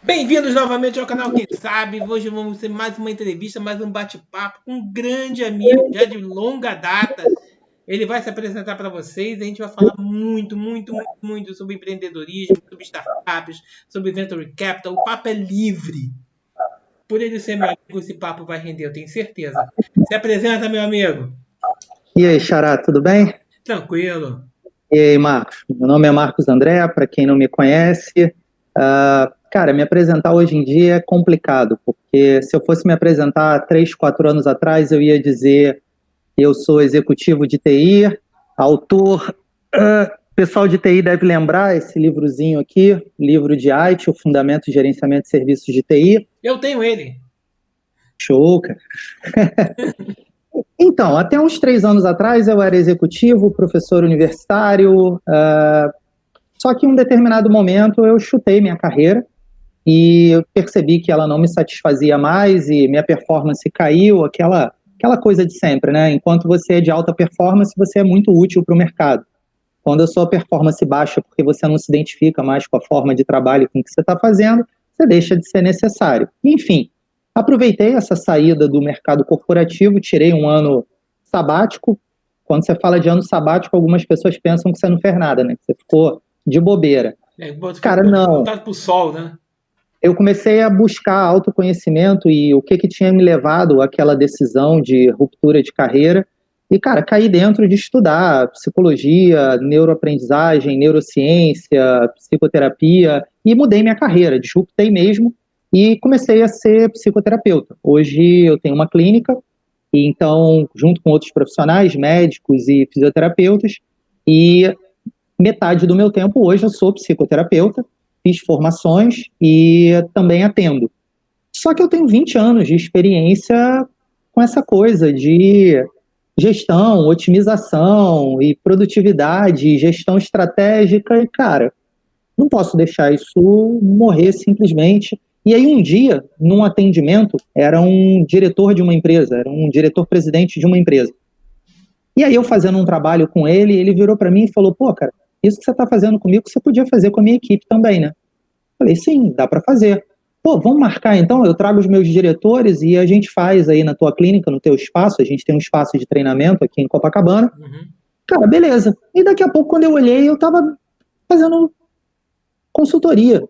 Bem-vindos novamente ao canal Quem Sabe. Hoje vamos ter mais uma entrevista, mais um bate-papo com um grande amigo, já de longa data. Ele vai se apresentar para vocês e a gente vai falar muito sobre empreendedorismo, sobre startups, sobre venture capital. O papo é livre. Por ele ser meu amigo, esse papo vai render, eu tenho certeza. Se apresenta, meu amigo. E aí, Xará, tudo bem? Tranquilo. E aí, Marcos? Meu nome é Marcos André, para quem não me conhece. Cara, me apresentar hoje em dia é complicado, porque se eu fosse me apresentar 3, 4 anos atrás, eu ia dizer que eu sou executivo de TI, autor. Pessoal de TI deve lembrar esse livrozinho aqui, livro de IT, o Fundamento de Gerenciamento de Serviços de TI. Eu tenho ele. Show, cara. Então, até uns 3 anos atrás eu era executivo, professor universitário, só que em um determinado momento eu chutei minha carreira e eu percebi que ela não me satisfazia mais e minha performance caiu, aquela coisa de sempre, né? Enquanto você é de alta performance, você é muito útil para o mercado. Quando a sua performance baixa porque você não se identifica mais com a forma de trabalho com que você está fazendo, você deixa de ser necessário. Enfim, aproveitei essa saída do mercado corporativo, tirei um ano sabático. Quando você fala de ano sabático, algumas pessoas pensam que você não fez nada, né? Que você ficou de bobeira. Cara, não. Voltado pro sol, né? Eu comecei a buscar autoconhecimento e o que tinha me levado àquela decisão de ruptura de carreira. E, cara, caí dentro de estudar psicologia, neuroaprendizagem, neurociência, psicoterapia e mudei minha carreira, disruptei mesmo e comecei a ser psicoterapeuta. Hoje eu tenho uma clínica e então, junto com outros profissionais, médicos e fisioterapeutas, e metade do meu tempo hoje eu sou psicoterapeuta, fiz formações e também atendo. Só que eu tenho 20 anos de experiência com essa coisa de gestão, otimização e produtividade, gestão estratégica e, cara, não posso deixar isso morrer simplesmente. E aí um dia, num atendimento, era um diretor de uma empresa, era um diretor-presidente de uma empresa. E aí eu fazendo um trabalho com ele, ele virou para mim e falou, pô, cara, isso que você está fazendo comigo, você podia fazer com a minha equipe também, né? Falei, sim, dá para fazer. Pô, vamos marcar então, eu trago os meus diretores e a gente faz aí na tua clínica, no teu espaço, a gente tem um espaço de treinamento aqui em Copacabana. Cara, beleza. E daqui a pouco, quando eu olhei, eu estava fazendo consultoria,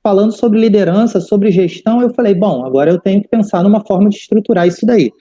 falando sobre liderança, sobre gestão, eu falei, bom, agora eu tenho que pensar numa forma de estruturar isso daí.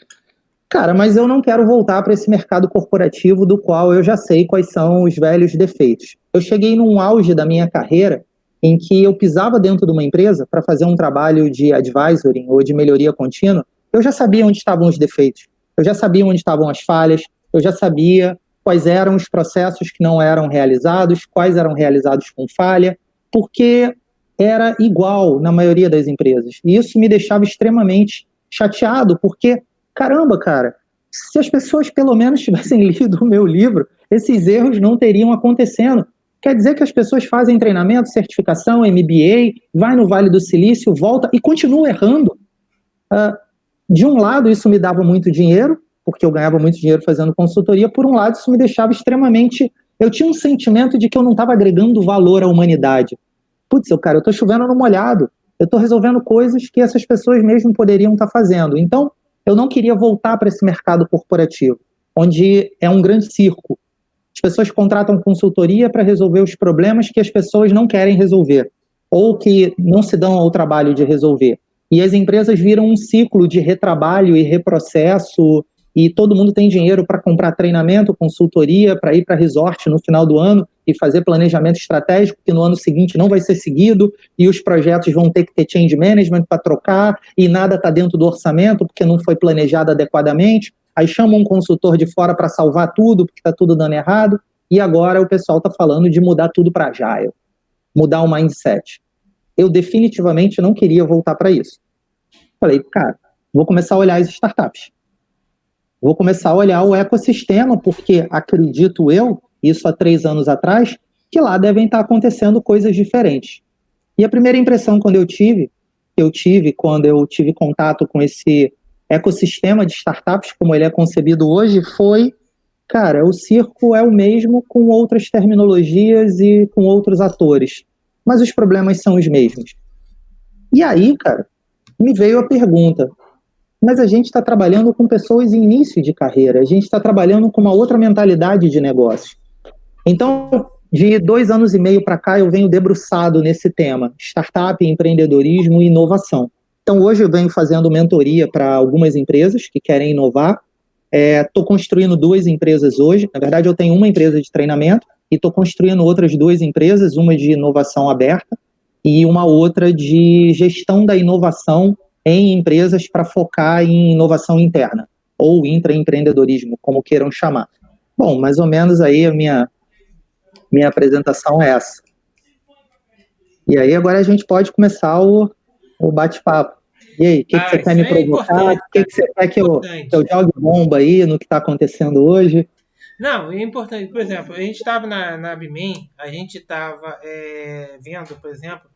Cara, mas eu não quero voltar para esse mercado corporativo do qual eu já sei quais são os velhos defeitos. Eu cheguei num auge da minha carreira em que eu pisava dentro de uma empresa para fazer um trabalho de advisory ou de melhoria contínua, eu já sabia onde estavam os defeitos, eu já sabia onde estavam as falhas, eu já sabia quais eram os processos que não eram realizados, quais eram realizados com falha, porque era igual na maioria das empresas. E isso me deixava extremamente chateado, porque, caramba, cara, se as pessoas pelo menos tivessem lido o meu livro, esses erros não teriam acontecendo. Quer dizer que as pessoas fazem treinamento, certificação, MBA, vai no Vale do Silício, volta e continua errando. De um lado, isso me dava muito dinheiro, porque eu ganhava muito dinheiro fazendo consultoria. Por um lado, isso me deixava extremamente... Eu tinha um sentimento de que eu não estava agregando valor à humanidade. Putz, cara, eu estou chovendo no molhado. Eu estou resolvendo coisas que essas pessoas mesmo poderiam estar fazendo. Então, eu não queria voltar para esse mercado corporativo, onde é um grande circo. As pessoas contratam consultoria para resolver os problemas que as pessoas não querem resolver, ou que não se dão ao trabalho de resolver. E as empresas viram um ciclo de retrabalho e reprocesso, e todo mundo tem dinheiro para comprar treinamento, consultoria, para ir para resort no final do ano e fazer planejamento estratégico, que no ano seguinte não vai ser seguido, e os projetos vão ter que ter change management para trocar, e nada está dentro do orçamento, porque não foi planejado adequadamente. Aí chama um consultor de fora para salvar tudo, porque está tudo dando errado, e agora o pessoal está falando de mudar tudo para Agile, mudar o mindset. Eu definitivamente não queria voltar para isso. Falei, cara, vou começar a olhar as startups. Vou começar a olhar o ecossistema, porque acredito eu, isso há 3 anos atrás, que lá devem estar acontecendo coisas diferentes. E a primeira impressão quando eu tive quando eu tive contato com esse ecossistema de startups, como ele é concebido hoje, foi, cara, o circo é o mesmo com outras terminologias e com outros atores, mas os problemas são os mesmos. E aí, cara, me veio a pergunta, mas a gente está trabalhando com pessoas em início de carreira, a gente está trabalhando com uma outra mentalidade de negócio. Então, de 2 anos e meio para cá, eu venho debruçado nesse tema, startup, empreendedorismo e inovação. Então, hoje eu venho fazendo mentoria para algumas empresas que querem inovar. Estou construindo 2 empresas hoje. Na verdade, eu tenho uma empresa de treinamento e estou construindo outras 2 empresas, uma de inovação aberta e uma outra de gestão da inovação em empresas para focar em inovação interna, ou intraempreendedorismo, como queiram chamar. Bom, mais ou menos aí a minha apresentação é essa. E aí agora a gente pode começar o bate-papo. E aí, o que você quer me provocar? O que você quer que eu jogue bomba aí no que está acontecendo hoje? Não, é importante. Por exemplo, a gente estava na Bimen, a gente estava vendo, por exemplo,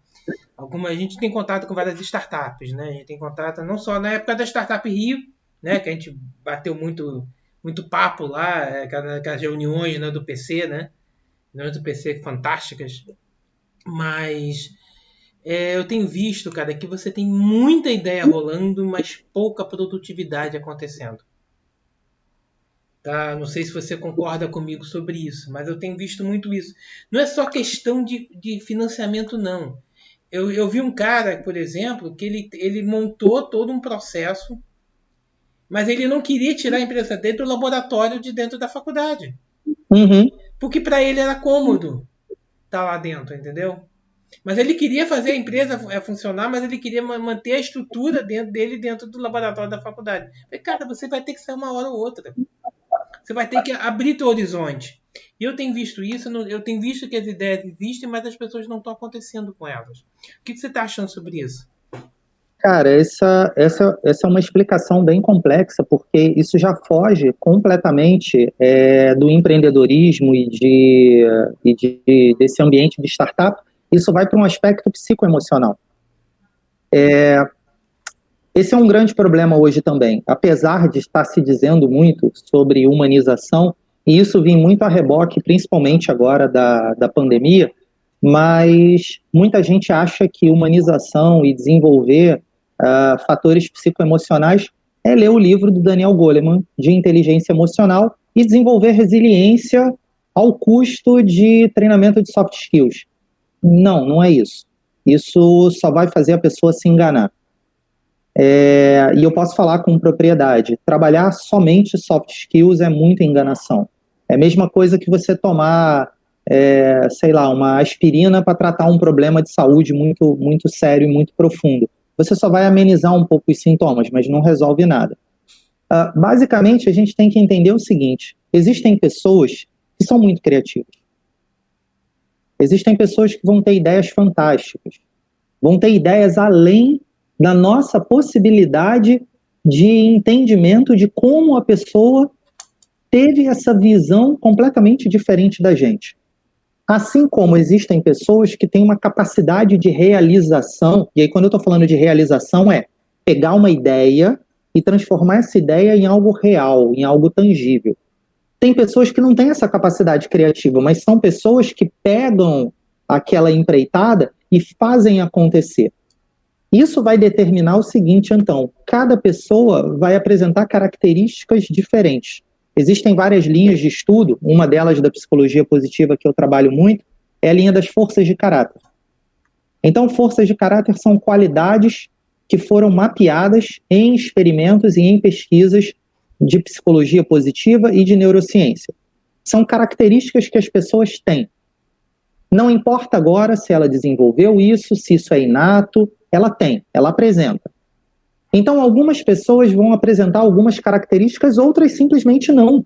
a gente tem contato com várias startups, né? A gente tem contato não só na época da Startup Rio, né? Que a gente bateu muito papo lá, aquelas reuniões, né, do PC, né? Reuniões do PC fantásticas. Mas eu tenho visto, cara, que você tem muita ideia rolando, mas pouca produtividade acontecendo. Tá? Não sei se você concorda comigo sobre isso, mas eu tenho visto muito isso. Não é só questão de financiamento, não. Eu vi um cara, por exemplo, que ele montou todo um processo, mas ele não queria tirar a empresa dele do laboratório de dentro da faculdade. Uhum. Porque para ele era cômodo estar lá dentro, entendeu? Mas ele queria fazer a empresa funcionar, mas ele queria manter a estrutura dele dentro do laboratório da faculdade. Falei, cara, você vai ter que sair uma hora ou outra. Você vai ter que abrir teu horizonte. E eu tenho visto isso, eu tenho visto que as ideias existem, mas as pessoas não estão acontecendo com elas. O que você está achando sobre isso? Cara, essa é uma explicação bem complexa, porque isso já foge completamente do empreendedorismo desse ambiente de startup. Isso vai para um aspecto psicoemocional. Esse é um grande problema hoje também. Apesar de estar se dizendo muito sobre humanização, e isso vem muito a reboque, principalmente agora da pandemia, mas muita gente acha que humanização e desenvolver fatores psicoemocionais é ler o livro do Daniel Goleman, de inteligência emocional, e desenvolver resiliência ao custo de treinamento de soft skills. Não, não é isso. Isso só vai fazer a pessoa se enganar. E eu posso falar com propriedade, trabalhar somente soft skills é muita enganação. É a mesma coisa que você tomar, sei lá, uma aspirina para tratar um problema de saúde muito, muito sério e muito profundo. Você só vai amenizar um pouco os sintomas, mas não resolve nada. Basicamente, a gente tem que entender o seguinte, existem pessoas que são muito criativas. Existem pessoas que vão ter ideias fantásticas, vão ter ideias além da nossa possibilidade de entendimento de como a pessoa teve essa visão completamente diferente da gente. Assim como existem pessoas que têm uma capacidade de realização, e aí quando eu estou falando de realização é pegar uma ideia e transformar essa ideia em algo real, em algo tangível. Tem pessoas que não têm essa capacidade criativa, mas são pessoas que pegam aquela empreitada e fazem acontecer. Isso vai determinar o seguinte, então, cada pessoa vai apresentar características diferentes. Existem várias linhas de estudo, uma delas da psicologia positiva que eu trabalho muito, é a linha das forças de caráter. Então, forças de caráter são qualidades que foram mapeadas em experimentos e em pesquisas de psicologia positiva e de neurociência. São características que as pessoas têm. Não importa agora se ela desenvolveu isso, se isso é inato, ela tem, ela apresenta. Então, algumas pessoas vão apresentar algumas características, outras simplesmente não.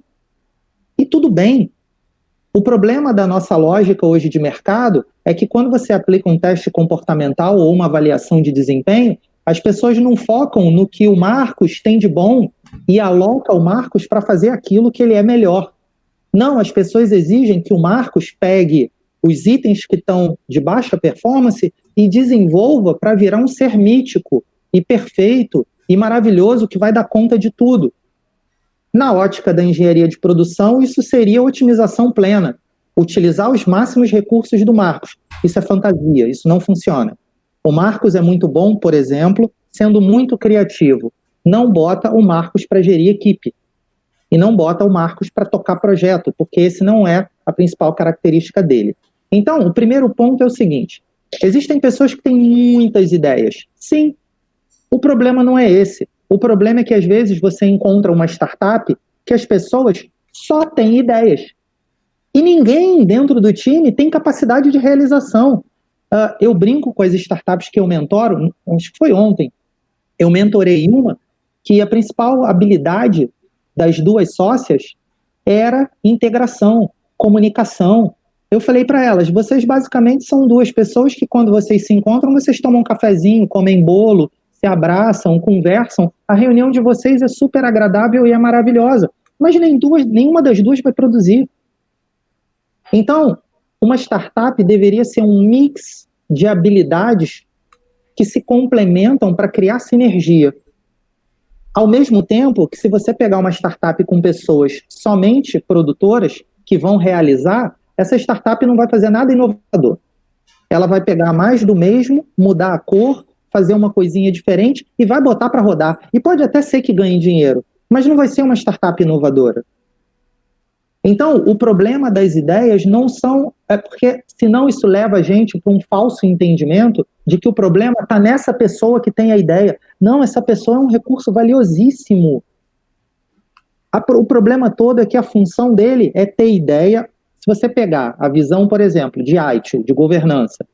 E tudo bem. O problema da nossa lógica hoje de mercado é que quando você aplica um teste comportamental ou uma avaliação de desempenho, as pessoas não focam no que o Marcos tem de bom e aloca o Marcos para fazer aquilo que ele é melhor. Não, as pessoas exigem que o Marcos pegue os itens que estão de baixa performance e desenvolva para virar um ser mítico e perfeito e maravilhoso que vai dar conta de tudo. Na ótica da engenharia de produção, isso seria otimização plena. Utilizar os máximos recursos do Marcos. Isso é fantasia, isso não funciona. O Marcos é muito bom, por exemplo, sendo muito criativo. Não bota o Marcos para gerir equipe. E não bota o Marcos para tocar projeto, porque esse não é a principal característica dele. Então, o primeiro ponto é o seguinte: existem pessoas que têm muitas ideias. Sim, o problema não é esse. O problema é que, às vezes, você encontra uma startup que as pessoas só têm ideias. E ninguém dentro do time tem capacidade de realização. Eu brinco com as startups que eu mentoro, acho que foi ontem, eu mentorei uma que a principal habilidade das duas sócias era integração, comunicação. Eu falei para elas, vocês basicamente são duas pessoas que quando vocês se encontram, vocês tomam um cafezinho, comem bolo, se abraçam, conversam. A reunião de vocês é super agradável e é maravilhosa. Mas nenhuma das duas vai produzir. Então, uma startup deveria ser um mix de habilidades que se complementam para criar sinergia. Ao mesmo tempo que, se você pegar uma startup com pessoas somente produtoras que vão realizar, essa startup não vai fazer nada inovador. Ela vai pegar mais do mesmo, mudar a cor, fazer uma coisinha diferente e vai botar para rodar. E pode até ser que ganhe dinheiro, mas não vai ser uma startup inovadora. Então, o problema das ideias não são... É porque, senão, isso leva a gente para um falso entendimento de que o problema está nessa pessoa que tem a ideia. Não, essa pessoa é um recurso valiosíssimo. O problema todo é que a função dele é ter ideia. Se você pegar a visão, por exemplo, de ITIL, de governança,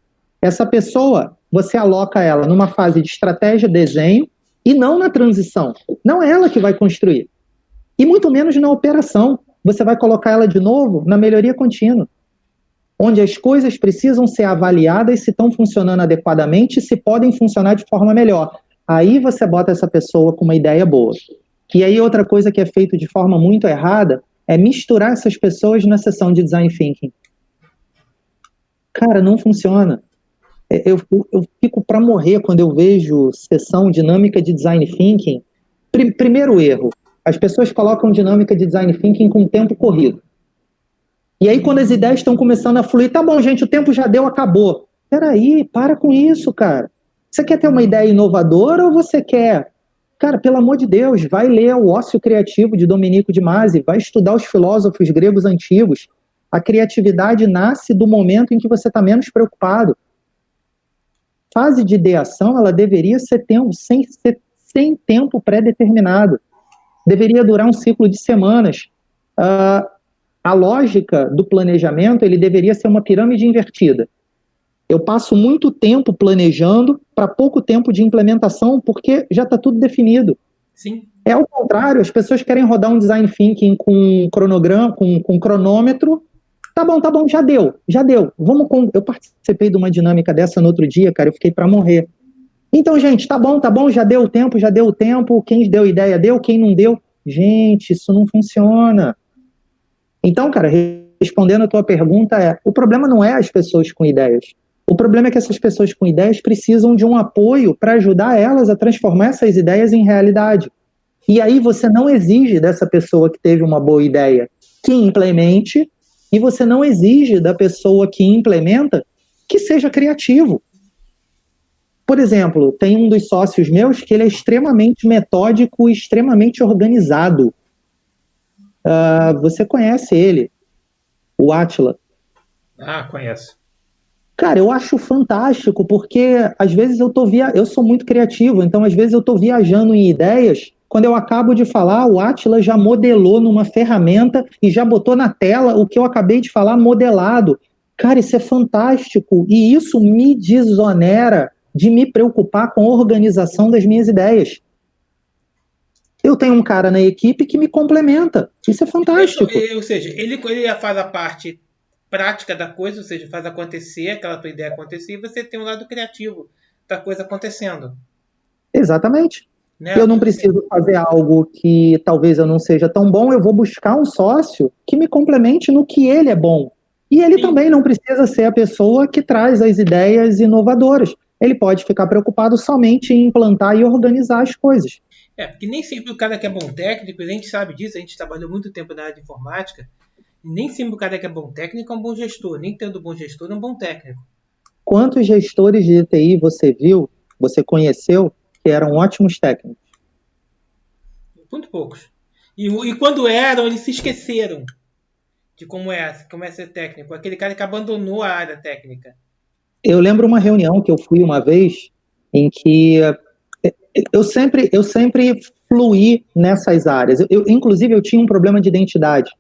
essa pessoa, você aloca ela numa fase de estratégia, desenho, e não na transição. Não é ela que vai construir. E muito menos na operação. Você vai colocar ela de novo na melhoria contínua, onde as coisas precisam ser avaliadas se estão funcionando adequadamente e se podem funcionar de forma melhor. Aí você bota essa pessoa com uma ideia boa. E aí outra coisa que é feito de forma muito errada é misturar essas pessoas na sessão de design thinking. Cara, não funciona. Eu fico para morrer quando eu vejo sessão dinâmica de design thinking. Primeiro erro, as pessoas colocam dinâmica de design thinking com tempo corrido. E aí, quando as ideias estão começando a fluir, tá bom, gente, o tempo já deu, acabou. Peraí, para com isso, cara. Você quer ter uma ideia inovadora ou você quer... Cara, pelo amor de Deus, vai ler o Ócio Criativo de Domenico de Masi, vai estudar os filósofos gregos antigos. A criatividade nasce do momento em que você está menos preocupado. Fase de ideação, ela deveria ser sem tempo pré-determinado. Deveria durar um ciclo de semanas. A lógica do planejamento, ele deveria ser uma pirâmide invertida. Eu passo muito tempo planejando para pouco tempo de implementação, porque já está tudo definido. Sim. É ao contrário, as pessoas querem rodar um design thinking com cronograma, com cronômetro. Tá bom, já deu. Eu participei de uma dinâmica dessa no outro dia, cara, eu fiquei para morrer. Então, gente, tá bom, já deu o tempo, quem deu ideia deu, quem não deu. Gente, isso não funciona. Então, cara, respondendo a tua pergunta, o problema não é as pessoas com ideias. O problema é que essas pessoas com ideias precisam de um apoio para ajudar elas a transformar essas ideias em realidade. E aí você não exige dessa pessoa que teve uma boa ideia que implemente, e você não exige da pessoa que implementa que seja criativo. Por exemplo, tem um dos sócios meus que ele é extremamente metódico e extremamente organizado. Você conhece ele, o Átila? Conheço. Cara, eu acho fantástico, porque às vezes eu sou muito criativo, então às vezes eu estou viajando em ideias. Quando eu acabo de falar, o Átila já modelou numa ferramenta e já botou na tela o que eu acabei de falar modelado. Cara, isso é fantástico, e isso me desonera de me preocupar com a organização das minhas ideias. Eu tenho um cara na equipe que me complementa. Isso é fantástico. Ou seja, ele faz a parte prática da coisa, ou seja, faz acontecer, aquela tua ideia acontecer, e você tem um lado criativo da coisa acontecendo. Exatamente. Né? Eu não preciso fazer algo que talvez eu não seja tão bom, eu vou buscar um sócio que me complemente no que ele é bom. E ele também não precisa ser a pessoa que traz as ideias inovadoras. Ele pode ficar preocupado somente em implantar e organizar as coisas. Porque nem sempre o cara que é bom técnico, a gente sabe disso, a gente trabalhou muito tempo na área de informática, nem sempre o cara que é bom técnico é um bom gestor, nem tendo bom gestor é um bom técnico. Quantos gestores de TI você viu, você conheceu, que eram ótimos técnicos? Muito poucos. E quando eram, eles se esqueceram de como é ser técnico. Aquele cara que abandonou a área técnica. Eu lembro uma reunião que eu fui uma vez em que eu sempre fluí nessas áreas. Inclusive, eu tinha um problema de identidade,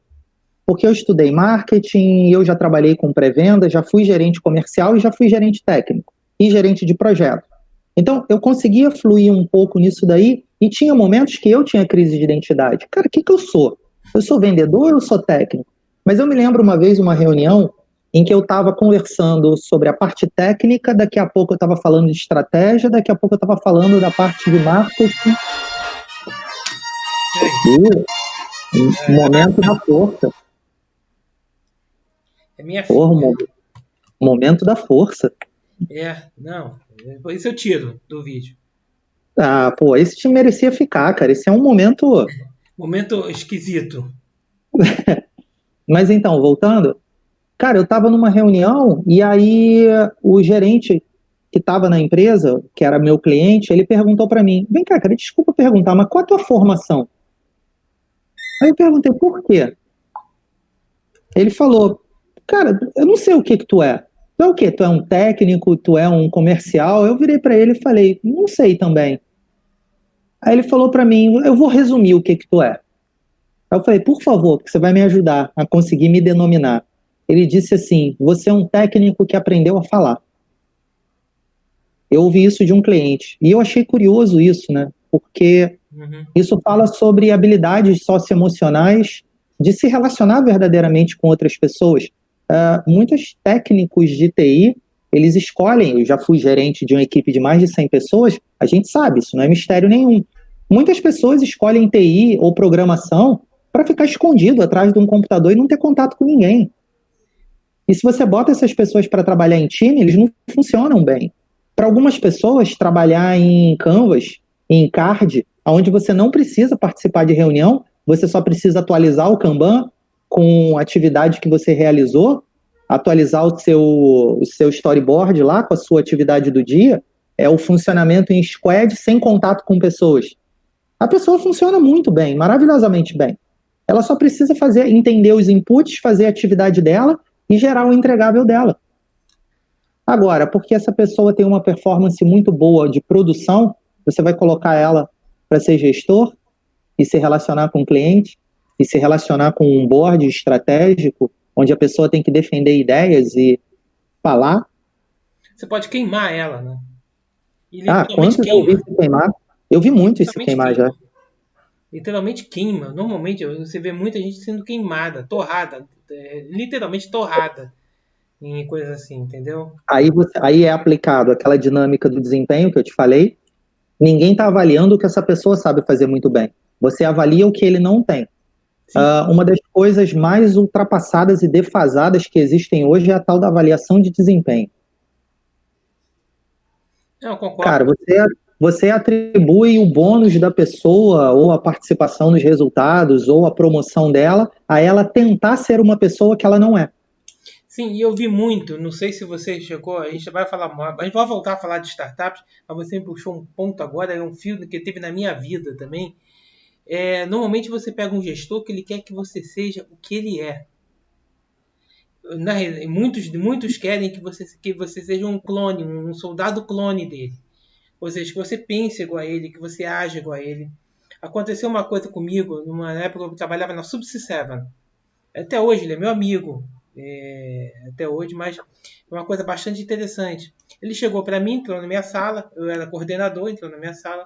porque eu estudei marketing, eu já trabalhei com pré-venda, já fui gerente comercial e já fui gerente técnico e gerente de projeto. Então, eu conseguia fluir um pouco nisso daí e tinha momentos que eu tinha crise de identidade. Cara, o que que eu sou? Eu sou vendedor ou eu sou técnico? Mas eu me lembro uma vez, uma reunião, em que eu estava conversando sobre a parte técnica, daqui a pouco eu estava falando de estratégia, daqui a pouco eu estava falando da parte de marketing. E momento da força. É minha Porra, filha. momento da força. Não. Isso eu tiro do vídeo. Ah, pô, esse time merecia ficar, cara. Esse é um momento. Momento esquisito. Mas então, voltando, cara, eu estava numa reunião e aí o gerente que estava na empresa, que era meu cliente, ele perguntou para mim: Vem cá, cara, desculpa perguntar, mas qual a tua formação? Aí eu perguntei: Por quê? Ele falou: Cara, eu não sei o que que tu é. Tu é o quê? Tu é um técnico? Tu é um comercial? Eu virei para ele e falei: Não sei também. Aí ele falou para mim: Eu vou resumir o que que tu é. Aí eu falei: Por favor, porque você vai me ajudar a conseguir me denominar. Ele disse assim: Você é um técnico que aprendeu a falar. Eu ouvi isso de um cliente. E eu achei curioso isso, né? Porque isso fala sobre habilidades socioemocionais de se relacionar verdadeiramente com outras pessoas. Muitos técnicos de TI, eles escolhem, eu já fui gerente de uma equipe de mais de 100 pessoas, a gente sabe, isso não é mistério nenhum. Muitas pessoas escolhem TI ou programação para ficar escondido atrás de um computador e não ter contato com ninguém. E se você bota essas pessoas para trabalhar em time, eles não funcionam bem. Para algumas pessoas, trabalhar em Canvas, em Card, onde você não precisa participar de reunião, você só precisa atualizar o Kanban com a atividade que você realizou, atualizar o seu storyboard lá com a sua atividade do dia, é o funcionamento em squad sem contato com pessoas. A pessoa funciona muito bem, maravilhosamente bem. Ela só precisa entender os inputs, fazer a atividade dela e gerar o entregável dela. Agora, porque essa pessoa tem uma performance muito boa de produção, você vai colocar ela para ser gestor e se relacionar com o cliente e se relacionar com um board estratégico, onde a pessoa tem que defender ideias e falar. Você pode queimar ela, né? E literalmente Quantos eu vi queima. se queimar? Eu vi muito isso Literalmente queimar já. queima. Literalmente queima. Normalmente você vê muita gente sendo queimada, torrada, literalmente torrada em coisas assim, entendeu? Aí é aplicado aquela dinâmica do desempenho que eu te falei. Ninguém está avaliando o que essa pessoa sabe fazer muito bem. Você avalia o que ele não tem. Uma das coisas mais ultrapassadas e defasadas que existem hoje é a tal da avaliação de desempenho. Eu concordo. Cara, você atribui o bônus da pessoa, ou a participação nos resultados, ou a promoção dela, a ela tentar ser uma pessoa que ela não é. Sim, e eu vi muito, não sei se você chegou, a gente vai falar, a gente vai voltar a falar de startups, mas você me puxou um ponto agora, é um fio que teve na minha vida também. Normalmente você pega um gestor que ele quer que você seja o que ele é. Muitos querem que você seja um clone, um soldado clone dele. Ou seja, que você pense igual a ele, que você age igual a ele. Aconteceu uma coisa comigo, numa época eu trabalhava na Subsea 7. Até hoje ele é meu amigo, até hoje, mas é uma coisa bastante interessante. Ele chegou para mim, entrou na minha sala, eu era coordenador, entrou na minha sala.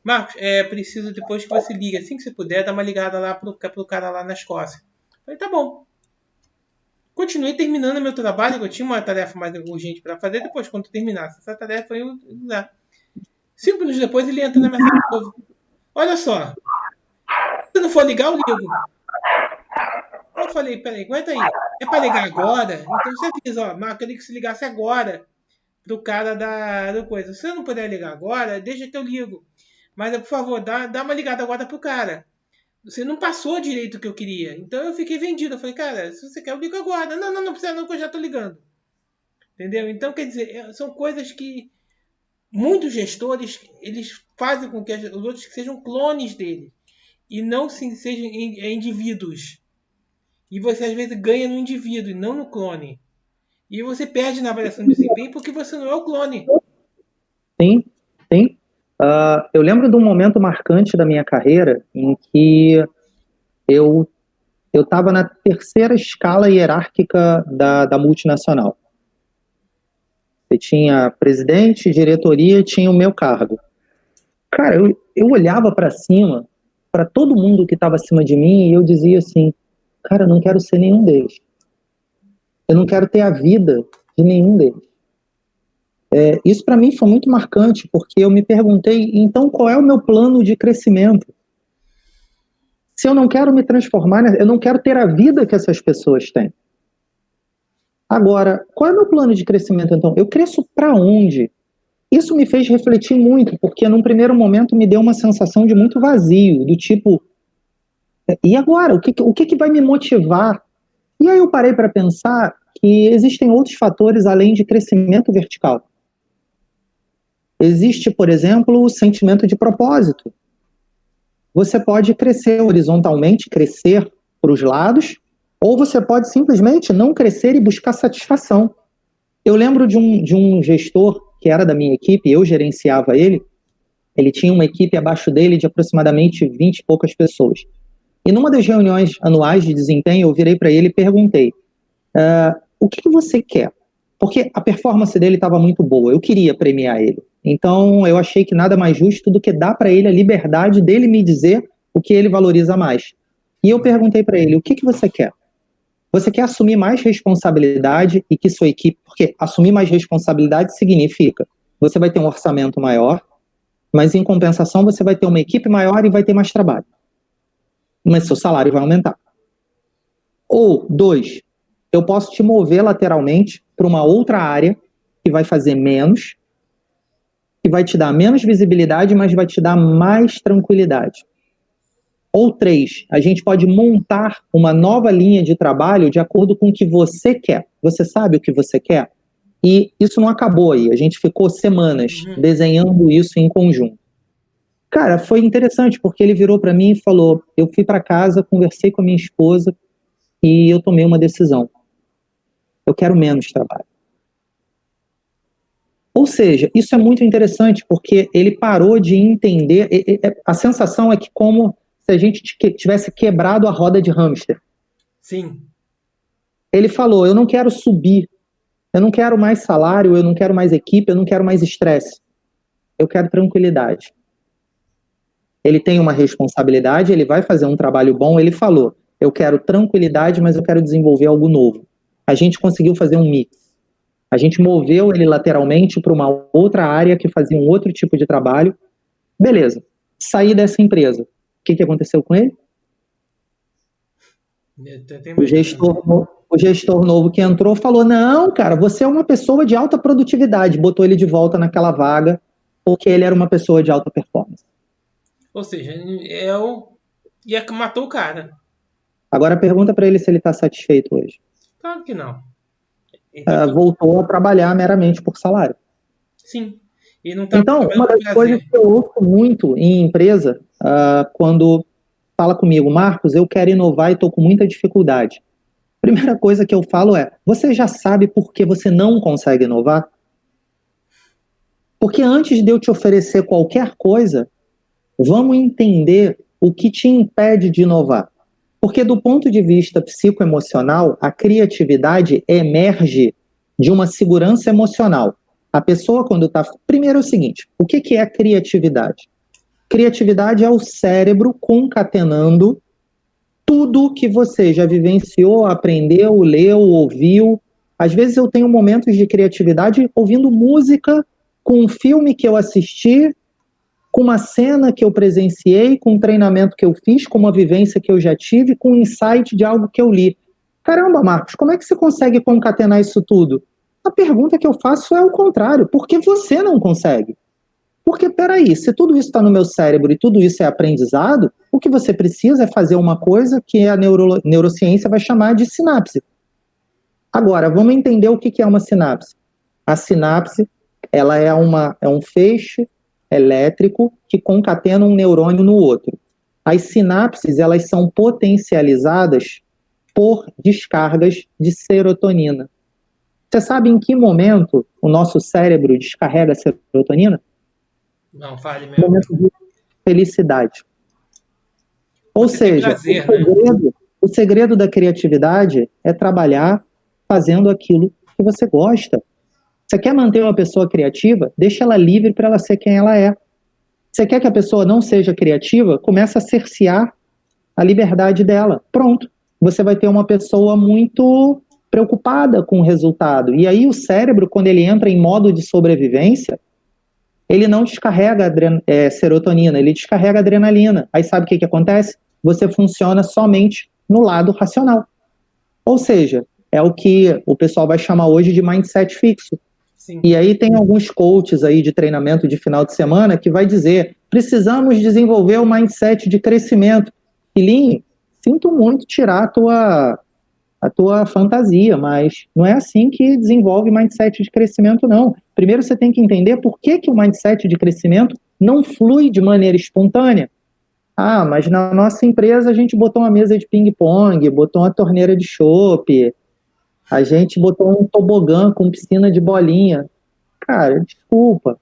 Marcos, preciso depois que você liga, assim que você puder, dar uma ligada lá pro cara lá na Escócia. Eu falei, tá bom. Continuei terminando meu trabalho, eu tinha uma tarefa mais urgente para fazer, depois quando terminasse essa tarefa eu ia lá. 5 minutos depois ele entra na minha sala de novo. Olha só, se não for ligar, eu ligo. Eu falei, peraí, aguenta aí. É para ligar agora? Então você avisa, ó, Marco, eu queria que se ligasse agora pro cara da coisa. Se você não puder ligar agora, deixa que eu ligo. Mas, por favor, dá uma ligada agora pro cara. Você não passou direito o que eu queria. Então eu fiquei vendido. Eu falei, cara, se você quer, eu ligo agora. Não precisa não, que eu já tô ligando. Entendeu? Então, quer dizer, são coisas que muitos gestores eles fazem com que os outros sejam clones dele e não sejam indivíduos. E você às vezes ganha no indivíduo e não no clone. E você perde na avaliação de desempenho porque você não é o clone. Sim, sim. Eu lembro de um momento marcante da minha carreira em que eu estava na terceira escala hierárquica da multinacional. Você tinha presidente, diretoria, tinha o meu cargo. Cara, eu olhava para cima, para todo mundo que estava acima de mim, e eu dizia assim, cara, eu não quero ser nenhum deles. Eu não quero ter a vida de nenhum deles. Isso para mim foi muito marcante, porque eu me perguntei, então qual é o meu plano de crescimento? Se eu não quero me transformar, eu não quero ter a vida que essas pessoas têm. Agora, qual é o meu plano de crescimento então? Eu cresço para onde? Isso me fez refletir muito, porque num primeiro momento me deu uma sensação de muito vazio, do tipo, e agora? O que vai me motivar? E aí eu parei para pensar que existem outros fatores além de crescimento vertical. Existe, por exemplo, o sentimento de propósito. Você pode crescer horizontalmente, crescer para os lados, ou você pode simplesmente não crescer e buscar satisfação. Eu lembro de um gestor que era da minha equipe, eu gerenciava ele tinha uma equipe abaixo dele de aproximadamente 20 e poucas pessoas. E numa das reuniões anuais de desempenho, eu virei para ele e perguntei, o que você quer? Porque a performance dele estava muito boa, eu queria premiar ele. Então, eu achei que nada mais justo do que dar para ele a liberdade dele me dizer o que ele valoriza mais. E eu perguntei para ele, o que você quer? Você quer assumir mais responsabilidade e que sua equipe... Porque assumir mais responsabilidade significa você vai ter um orçamento maior, mas em compensação você vai ter uma equipe maior e vai ter mais trabalho. Mas seu salário vai aumentar. Ou, 2, eu posso te mover lateralmente para uma outra área que vai fazer menos, que vai te dar menos visibilidade, mas vai te dar mais tranquilidade. Ou 3, a gente pode montar uma nova linha de trabalho de acordo com o que você quer. Você sabe o que você quer? E isso não acabou aí. A gente ficou semanas desenhando isso em conjunto. Cara, foi interessante, porque ele virou para mim e falou, eu fui para casa, conversei com a minha esposa e eu tomei uma decisão. Eu quero menos trabalho. Ou seja, isso é muito interessante, porque ele parou de entender, a sensação é que como se a gente tivesse quebrado a roda de hamster. Sim. Ele falou, eu não quero subir, eu não quero mais salário, eu não quero mais equipe, eu não quero mais estresse. Eu quero tranquilidade. Ele tem uma responsabilidade, ele vai fazer um trabalho bom, ele falou, eu quero tranquilidade, mas eu quero desenvolver algo novo. A gente conseguiu fazer um mix. A gente moveu ele lateralmente para uma outra área que fazia um outro tipo de trabalho. Beleza, saí dessa empresa. O que aconteceu com ele? O gestor novo que entrou falou, não, cara, você é uma pessoa de alta produtividade. Botou ele de volta naquela vaga, porque ele era uma pessoa de alta performance. Ou seja, matou o cara. Agora pergunta para ele se ele está satisfeito hoje. Claro que não. Voltou a trabalhar meramente por salário. Sim. E não tá então, uma das coisas que eu ouço muito em empresa, quando fala comigo, Marcos, eu quero inovar e estou com muita dificuldade. Primeira coisa que eu falo é, você já sabe por que você não consegue inovar? Porque antes de eu te oferecer qualquer coisa, vamos entender o que te impede de inovar. Porque do ponto de vista psicoemocional, a criatividade emerge de uma segurança emocional. A pessoa quando está... Primeiro é o seguinte, o que é criatividade? Criatividade é o cérebro concatenando tudo que você já vivenciou, aprendeu, leu, ouviu. Às vezes eu tenho momentos de criatividade ouvindo música com um filme que eu assisti, com uma cena que eu presenciei, com um treinamento que eu fiz, com uma vivência que eu já tive, com um insight de algo que eu li. Caramba, Marcos, como é que você consegue concatenar isso tudo? A pergunta que eu faço é o contrário. Por que você não consegue? Porque, peraí, se tudo isso está no meu cérebro e tudo isso é aprendizado, o que você precisa é fazer uma coisa que a neurociência vai chamar de sinapse. Agora, vamos entender o que é uma sinapse. A sinapse, ela é um feixe elétrico que concatena um neurônio no outro. As sinapses, elas são potencializadas por descargas de serotonina. Você sabe em que momento o nosso cérebro descarrega a serotonina? Não, fale No mesmo. momento de felicidade. Ou seja, prazer, o segredo da criatividade é trabalhar fazendo aquilo que você gosta. Você quer manter uma pessoa criativa? Deixa ela livre para ela ser quem ela é. Você quer que a pessoa não seja criativa? Começa a cercear a liberdade dela. Pronto. Você vai ter uma pessoa muito preocupada com o resultado. E aí o cérebro, quando ele entra em modo de sobrevivência, ele não descarrega serotonina, ele descarrega adrenalina. Aí sabe o que acontece? Você funciona somente no lado racional. Ou seja, é o que o pessoal vai chamar hoje de mindset fixo. Sim. E aí tem alguns coaches aí de treinamento de final de semana que vai dizer, precisamos desenvolver o mindset de crescimento. Filhinho, sinto muito tirar a tua fantasia, mas não é assim que desenvolve mindset de crescimento, não. Primeiro você tem que entender por que o mindset de crescimento não flui de maneira espontânea. Ah, mas na nossa empresa a gente botou uma mesa de ping-pong, botou uma torneira de chopp, a gente botou um tobogã com piscina de bolinha. Cara, desculpa,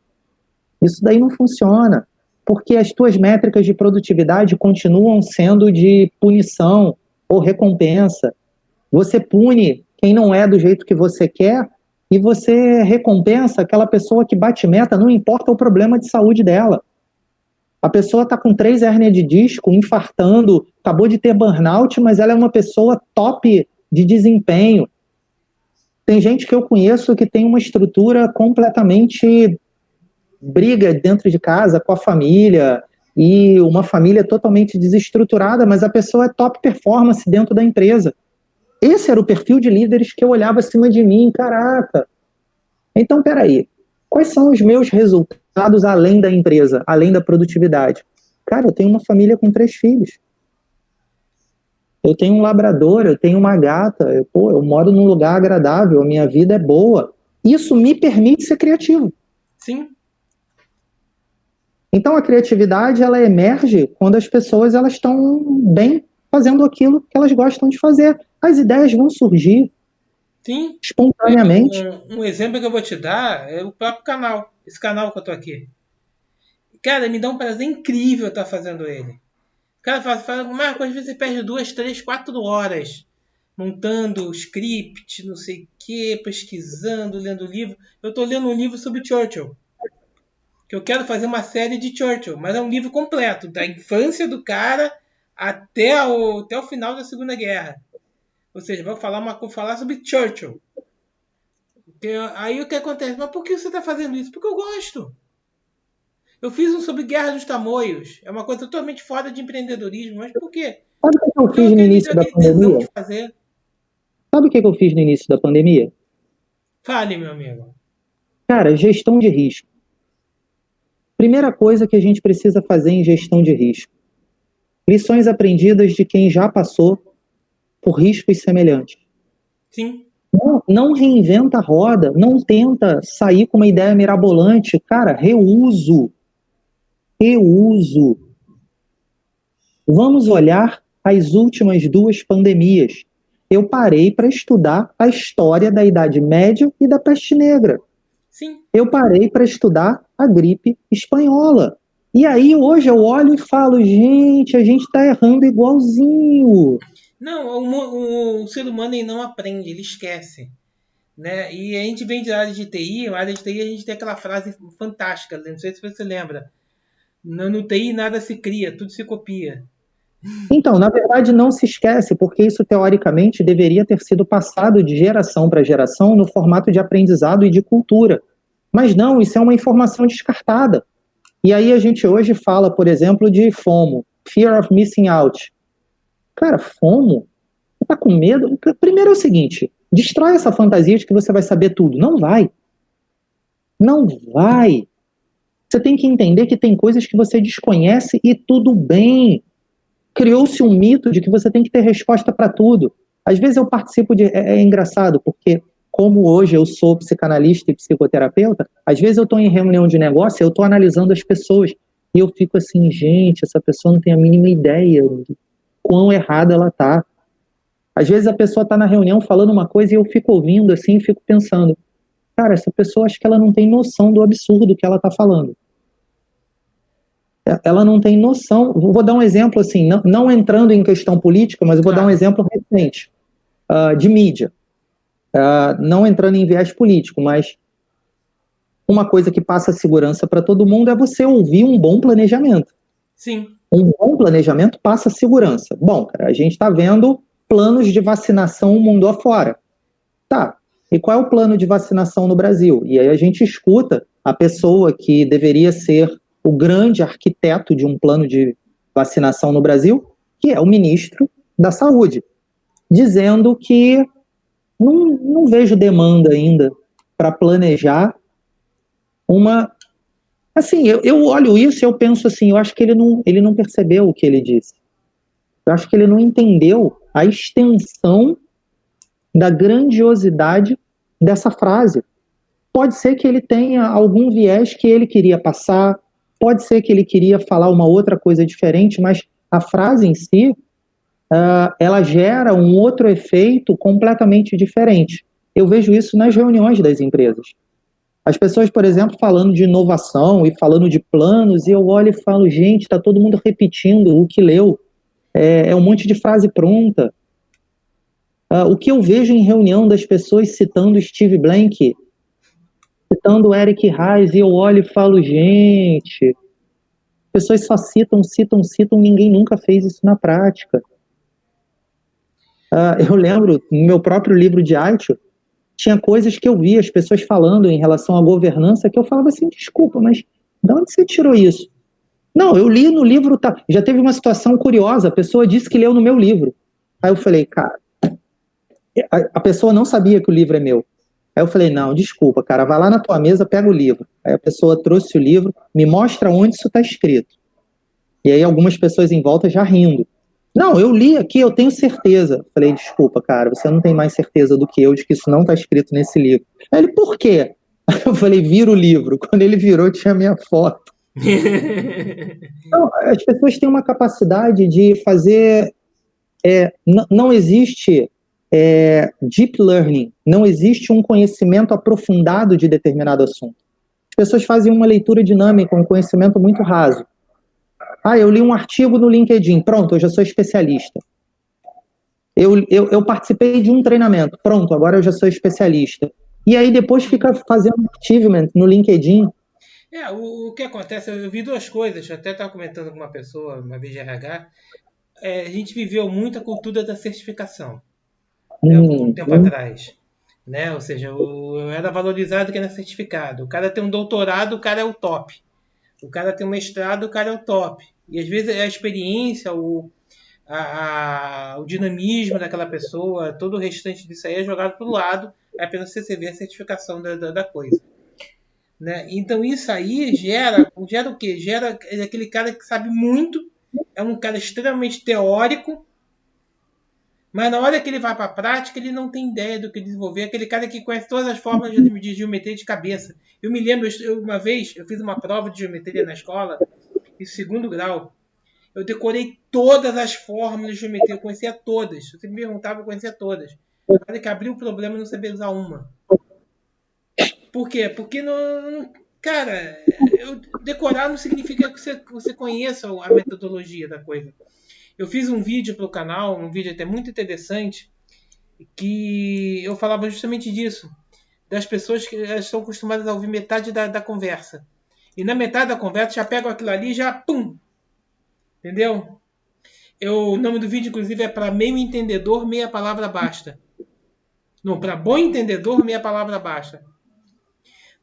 isso daí não funciona, porque as tuas métricas de produtividade continuam sendo de punição ou recompensa. Você pune quem não é do jeito que você quer e você recompensa aquela pessoa que bate meta, não importa o problema de saúde dela. A pessoa está com 3 hérnias de disco, infartando, acabou de ter burnout, mas ela é uma pessoa top de desempenho. Tem gente que eu conheço que tem uma estrutura completamente briga dentro de casa com a família e uma família totalmente desestruturada, mas a pessoa é top performance dentro da empresa. Esse era o perfil de líderes que eu olhava acima de mim, caraca. Então, peraí, quais são os meus resultados além da empresa, além da produtividade? Cara, eu tenho uma família com 3 filhos. Eu tenho um labrador, eu tenho uma gata, eu moro num lugar agradável, a minha vida é boa. Isso me permite ser criativo. Sim. Então, a criatividade, ela emerge quando as pessoas elas estão bem fazendo aquilo que elas gostam de fazer. As ideias vão surgir. Sim. Espontaneamente. Um exemplo que eu vou te dar é o próprio canal. Esse canal que eu tô aqui. Cara, me dá um prazer incrível estar fazendo ele. Cara, Marco, às vezes você perde 2, 3, 4 horas montando script, não sei o que, pesquisando, lendo livro. Eu tô lendo um livro sobre Churchill. Que eu quero fazer uma série de Churchill, mas é um livro completo, da infância do cara até o final da Segunda Guerra. Ou seja, vou falar sobre Churchill. Aí o que acontece? Mas por que você está fazendo isso? Porque eu gosto. Eu fiz um sobre Guerra dos Tamoios. É uma coisa totalmente fora de empreendedorismo. Mas por quê? Sabe o que eu fiz no início da pandemia? Sabe o que eu fiz no início da pandemia? Fale, meu amigo. Cara, gestão de risco. Primeira coisa que a gente precisa fazer em gestão de risco. Lições aprendidas de quem já passou por riscos semelhantes. Sim. Não reinventa a roda, não tenta sair com uma ideia mirabolante. Cara, reuso. Vamos olhar as últimas 2 pandemias. Eu parei para estudar a história da Idade Média e da Peste Negra. Sim. Eu parei para estudar a gripe espanhola. E aí hoje eu olho e falo, gente, a gente está errando igualzinho. Não, o ser humano ele não aprende, ele esquece. Né? E a gente vem de área de TI, a área de TI a gente tem aquela frase fantástica, não sei se você lembra. No TI nada se cria, tudo se copia. Então, na verdade, não se esquece, porque isso teoricamente deveria ter sido passado de geração para geração no formato de aprendizado e de cultura. Mas não, isso é uma informação descartada. E aí a gente hoje fala, por exemplo, de FOMO, Fear of Missing Out. Cara, FOMO? Você tá com medo? Primeiro é o seguinte, destrói essa fantasia de que você vai saber tudo. Não vai. Não vai. Você tem que entender que tem coisas que você desconhece e tudo bem. Criou-se um mito de que você tem que ter resposta para tudo. Às vezes eu participo de... É engraçado, porque como hoje eu sou psicanalista e psicoterapeuta, às vezes eu estou em reunião de negócio, eu estou analisando as pessoas e eu fico assim, gente, essa pessoa não tem a mínima ideia de quão errada ela está. Às vezes a pessoa está na reunião falando uma coisa e eu fico ouvindo assim e fico pensando, cara, essa pessoa acho que ela não tem noção do absurdo que ela está falando. Ela não tem noção. Vou dar um exemplo assim, não entrando em questão política, mas eu vou dar um exemplo recente de mídia. Não entrando em viés político, mas uma coisa que passa segurança para todo mundo é você ouvir um bom planejamento. Sim. Um bom planejamento passa segurança. Bom, cara, a gente está vendo planos de vacinação mundo afora. Tá, e qual é o plano de vacinação no Brasil? E aí a gente escuta a pessoa que deveria ser o grande arquiteto de um plano de vacinação no Brasil, que é o ministro da Saúde, dizendo que não vejo demanda ainda para planejar uma... Assim, eu olho isso e eu penso assim, eu acho que ele não percebeu o que ele disse. Eu acho que ele não entendeu a extensão da grandiosidade dessa frase. Pode ser que ele tenha algum viés que ele queria passar, pode ser que ele queria falar uma outra coisa diferente, mas a frase em si, ela gera um outro efeito completamente diferente. Eu vejo isso nas reuniões das empresas. As pessoas, por exemplo, falando de inovação e falando de planos, e eu olho e falo, gente, está todo mundo repetindo o que leu, é um monte de frase pronta. O que eu vejo em reunião das pessoas citando Steve Blank, citando Eric Ries, e eu olho e falo, gente, as pessoas só citam, ninguém nunca fez isso na prática. Eu lembro, no meu próprio livro de Aitio, tinha coisas que eu via as pessoas falando em relação à governança que eu falava assim, desculpa, mas de onde você tirou isso? Não, eu li no livro, tá. Já teve uma situação curiosa, a pessoa disse que leu no meu livro. Aí eu falei, cara, a pessoa não sabia que o livro é meu. Aí eu falei, não, desculpa, cara, vai lá na tua mesa, pega o livro. Aí a pessoa trouxe o livro, me mostra onde isso está escrito. E aí algumas pessoas em volta já rindo. Não, eu li aqui, eu tenho certeza. Falei, desculpa, cara, você não tem mais certeza do que eu de que isso não está escrito nesse livro. Aí ele, por quê? Aí eu falei, vira o livro. Quando ele virou, tinha minha foto. Então, as pessoas têm uma capacidade de fazer... não existe deep learning, não existe um conhecimento aprofundado de determinado assunto. As pessoas fazem uma leitura dinâmica, um conhecimento muito raso. Eu li um artigo no LinkedIn, pronto, eu já sou especialista. Eu participei de um treinamento, pronto, agora eu já sou especialista. E aí depois fica fazendo achievement no LinkedIn. O que acontece, eu vi duas coisas, eu até estava comentando com uma pessoa, uma vez de RH, a gente viveu muito a cultura da certificação, um tempo atrás. Né? Ou seja, eu era valorizado que era certificado. O cara tem um doutorado, o cara é o top. O cara tem um mestrado, o cara é o top. E às vezes a experiência, o dinamismo daquela pessoa, todo o restante disso aí é jogado para o lado, é apenas você ver a certificação da coisa. Né? Então isso aí gera o quê? Gera aquele cara que sabe muito, é um cara extremamente teórico, mas na hora que ele vai para a prática, ele não tem ideia do que desenvolver. Aquele cara que conhece todas as fórmulas de geometria de cabeça. Eu me lembro, uma vez, eu fiz uma prova de geometria na escola, em 2º grau. Eu decorei todas as fórmulas de geometria, eu conhecia todas. Se você me perguntava, eu conhecia todas. Na hora que abriu o problema, eu não sabia usar uma. Por quê? Porque, cara, decorar não significa que você conheça a metodologia da coisa. Eu fiz um vídeo para o canal, um vídeo até muito interessante, que eu falava justamente disso. Das pessoas que estão acostumadas a ouvir metade da conversa. E na metade da conversa já pegam aquilo ali e já pum! Entendeu? O nome do vídeo, inclusive, é para meio entendedor, meia palavra basta. Não, para bom entendedor, meia palavra basta.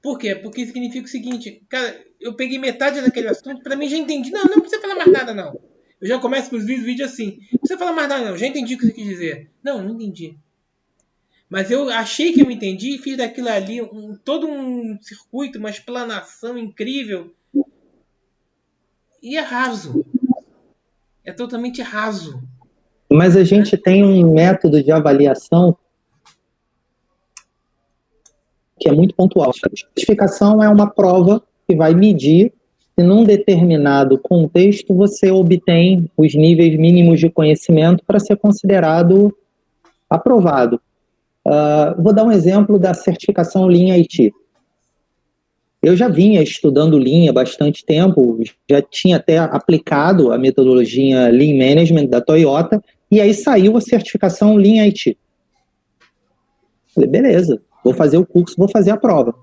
Por quê? Porque significa o seguinte, cara, eu peguei metade daquele assunto, para mim já entendi. Não precisa falar mais nada, não. Eu já começo com os vídeos assim. Não precisa falar mais nada, não. Já entendi o que você quis dizer. Não entendi. Mas eu achei que eu entendi e fiz daquilo ali todo um circuito, uma explanação incrível. E é raso. É totalmente raso. Mas a gente tem um método de avaliação que é muito pontual. A certificação é uma prova que vai medir se num determinado contexto você obtém os níveis mínimos de conhecimento para ser considerado aprovado. Vou dar um exemplo da certificação Lean IT. Eu já vinha estudando Lean há bastante tempo, já tinha até aplicado a metodologia Lean Management da Toyota, e aí saiu a certificação Lean IT. Falei, beleza, vou fazer o curso, vou fazer a prova.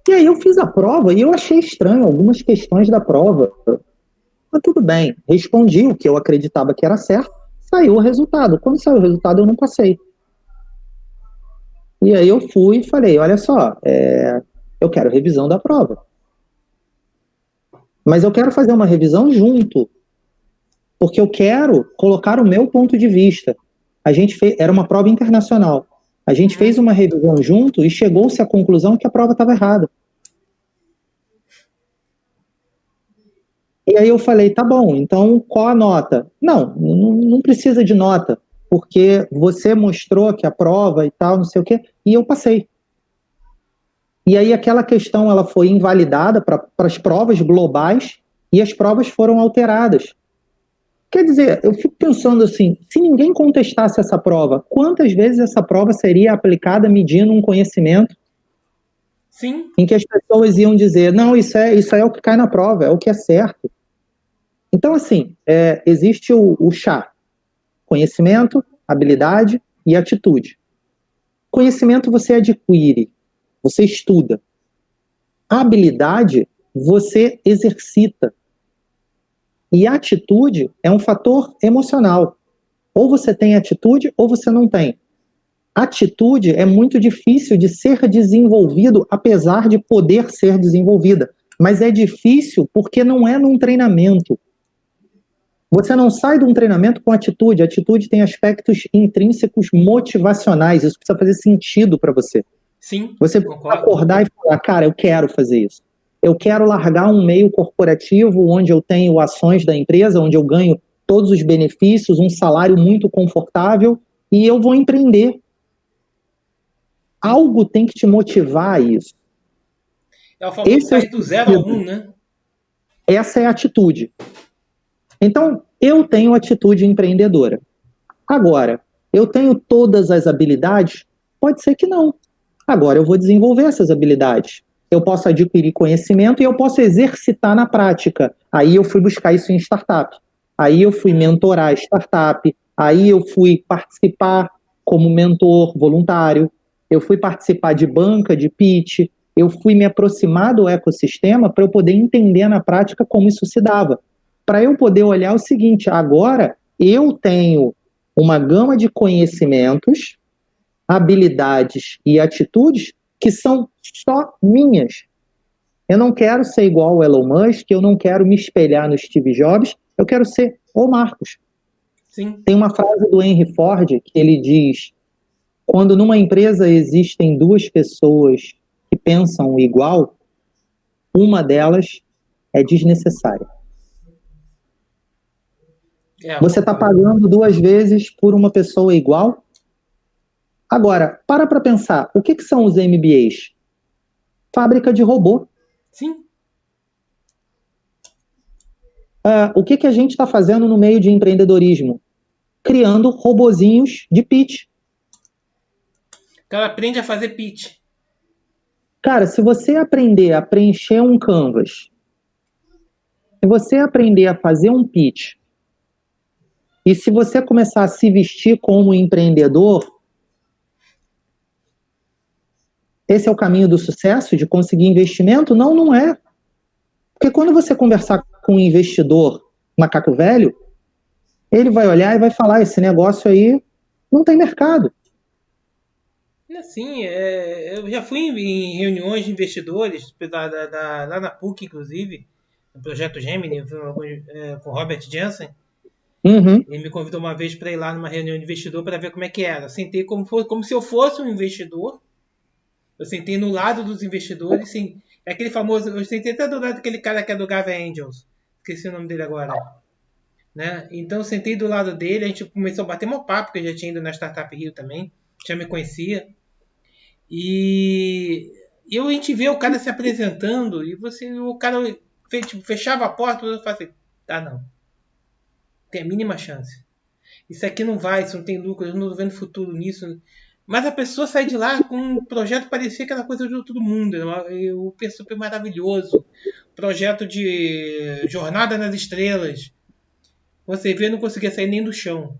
E aí eu fiz a prova e eu achei estranho algumas questões da prova. Mas tudo bem, respondi o que eu acreditava que era certo, saiu o resultado. Quando saiu o resultado, eu não passei. E aí eu fui e falei, olha só, eu quero revisão da prova. Mas eu quero fazer uma revisão junto, porque eu quero colocar o meu ponto de vista. A gente fez, era uma prova internacional. A gente fez uma revisão junto e chegou-se à conclusão que a prova estava errada. E aí eu falei, tá bom, então qual a nota? Não precisa de nota, porque você mostrou que a prova e tal, não sei o quê, e eu passei. E aí aquela questão ela foi invalidada para as provas globais e as provas foram alteradas. Quer dizer, eu fico pensando assim, se ninguém contestasse essa prova, quantas vezes essa prova seria aplicada medindo um conhecimento? Sim. Em que as pessoas iam dizer, não, isso é o que cai na prova, é o que é certo. Então, assim, existe o chá, conhecimento, habilidade e atitude. Conhecimento você adquire, você estuda. A habilidade você exercita. E a atitude é um fator emocional. Ou você tem atitude ou você não tem. Atitude é muito difícil de ser desenvolvido, apesar de poder ser desenvolvida. Mas é difícil porque não é num treinamento. Você não sai de um treinamento com atitude. A atitude tem aspectos intrínsecos motivacionais. Isso precisa fazer sentido para você. Sim, você precisa acordar e falar, cara, eu quero fazer isso. Eu quero largar um meio corporativo onde eu tenho ações da empresa, onde eu ganho todos os benefícios, um salário muito confortável, e eu vou empreender. Algo tem que te motivar a isso. É o famoso sair do 0 ao 1, né? Essa é a atitude. Então, eu tenho atitude empreendedora. Agora, eu tenho todas as habilidades? Pode ser que não. Agora, eu vou desenvolver essas habilidades. Eu posso adquirir conhecimento e eu posso exercitar na prática. Aí eu fui buscar isso em startup. Aí eu fui mentorar startup. Aí eu fui participar como mentor voluntário. Eu fui participar de banca, de pitch. Eu fui me aproximar do ecossistema para eu poder entender na prática como isso se dava. Para eu poder olhar o seguinte, agora eu tenho uma gama de conhecimentos, habilidades e atitudes que são só minhas. Eu não quero ser igual ao Elon Musk, eu não quero me espelhar no Steve Jobs, eu quero ser o Marcos. Sim. Tem uma frase do Henry Ford que ele diz, quando numa empresa existem duas pessoas que pensam igual, uma delas é desnecessária. Você está pagando 2 vezes por uma pessoa igual? Agora, para pensar, o que são os MBAs? Fábrica de robô. Sim. O que a gente está fazendo no meio de empreendedorismo? Criando robozinhos de pitch. O cara aprende a fazer pitch. Cara, se você aprender a preencher um canvas, se você aprender a fazer um pitch, e se você começar a se vestir como empreendedor, esse é o caminho do sucesso, de conseguir investimento? Não, não é. Porque quando você conversar com um investidor macaco velho, ele vai olhar e vai falar, esse negócio aí não tem mercado. Sim, eu já fui em reuniões de investidores, lá na PUC, inclusive, no projeto Gemini, com o Robert Jensen. Uhum. Ele me convidou uma vez para ir lá numa reunião de investidor para ver como é que era. Eu sentei como se eu fosse um investidor. Eu sentei no lado dos investidores, sim. É aquele famoso. Eu sentei até do lado daquele cara que é do Gava Angels. Esqueci o nome dele agora. Né? Então eu sentei do lado dele, a gente começou a bater um papo, porque eu já tinha ido na Startup Rio também, já me conhecia. E a gente vê o cara se apresentando e o cara tipo, fechava a porta e falava assim, não, tem a mínima chance. Isso aqui não vai, isso não tem lucro, eu não estou vendo futuro nisso. Mas a pessoa sai de lá com um projeto que parecia aquela coisa de todo mundo. O super maravilhoso. Projeto de Jornada nas Estrelas. Você vê, não conseguia sair nem do chão.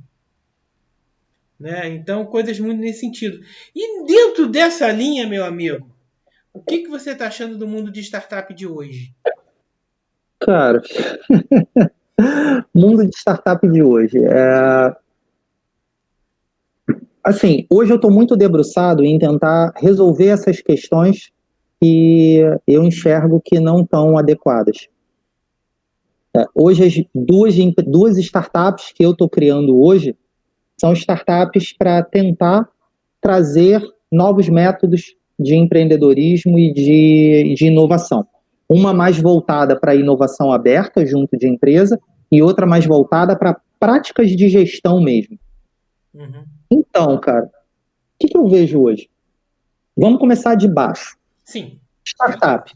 Né? Então, coisas muito nesse sentido. E dentro dessa linha, meu amigo, o que você está achando do mundo de startup de hoje? Cara, mundo de startup de hoje. Assim, hoje eu estou muito debruçado em tentar resolver essas questões que eu enxergo que não estão adequadas. Hoje, as duas startups que eu estou criando hoje são startups para tentar trazer novos métodos de empreendedorismo e de inovação. Uma mais voltada para a inovação aberta junto de empresa e outra mais voltada para práticas de gestão mesmo. Uhum. Então, cara, o que eu vejo hoje? Vamos começar de baixo. Sim. Startup.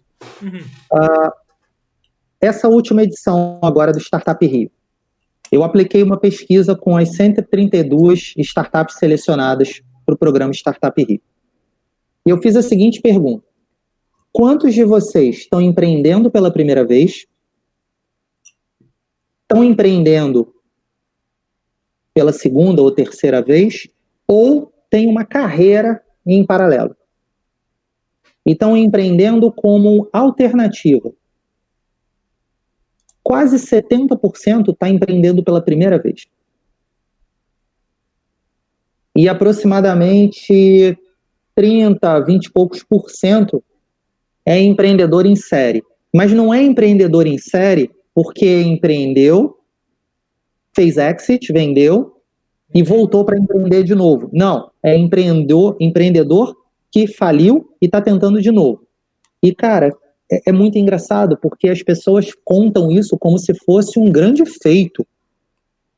Essa última edição agora do Startup Rio, eu apliquei uma pesquisa com as 132 startups selecionadas para o programa Startup Rio. E eu fiz a seguinte pergunta: quantos de vocês estão empreendendo pela primeira vez? Estão empreendendo pela segunda ou terceira vez? Ou têm uma carreira em paralelo? E estão empreendendo como alternativa. Quase 70% está empreendendo pela primeira vez. E aproximadamente 30, 20 e poucos por cento é empreendedor em série. Mas não é empreendedor em série porque empreendeu, fez exit, vendeu e voltou para empreender de novo. Não, é empreendedor que faliu e está tentando de novo. E, cara, é muito engraçado porque as pessoas contam isso como se fosse um grande feito.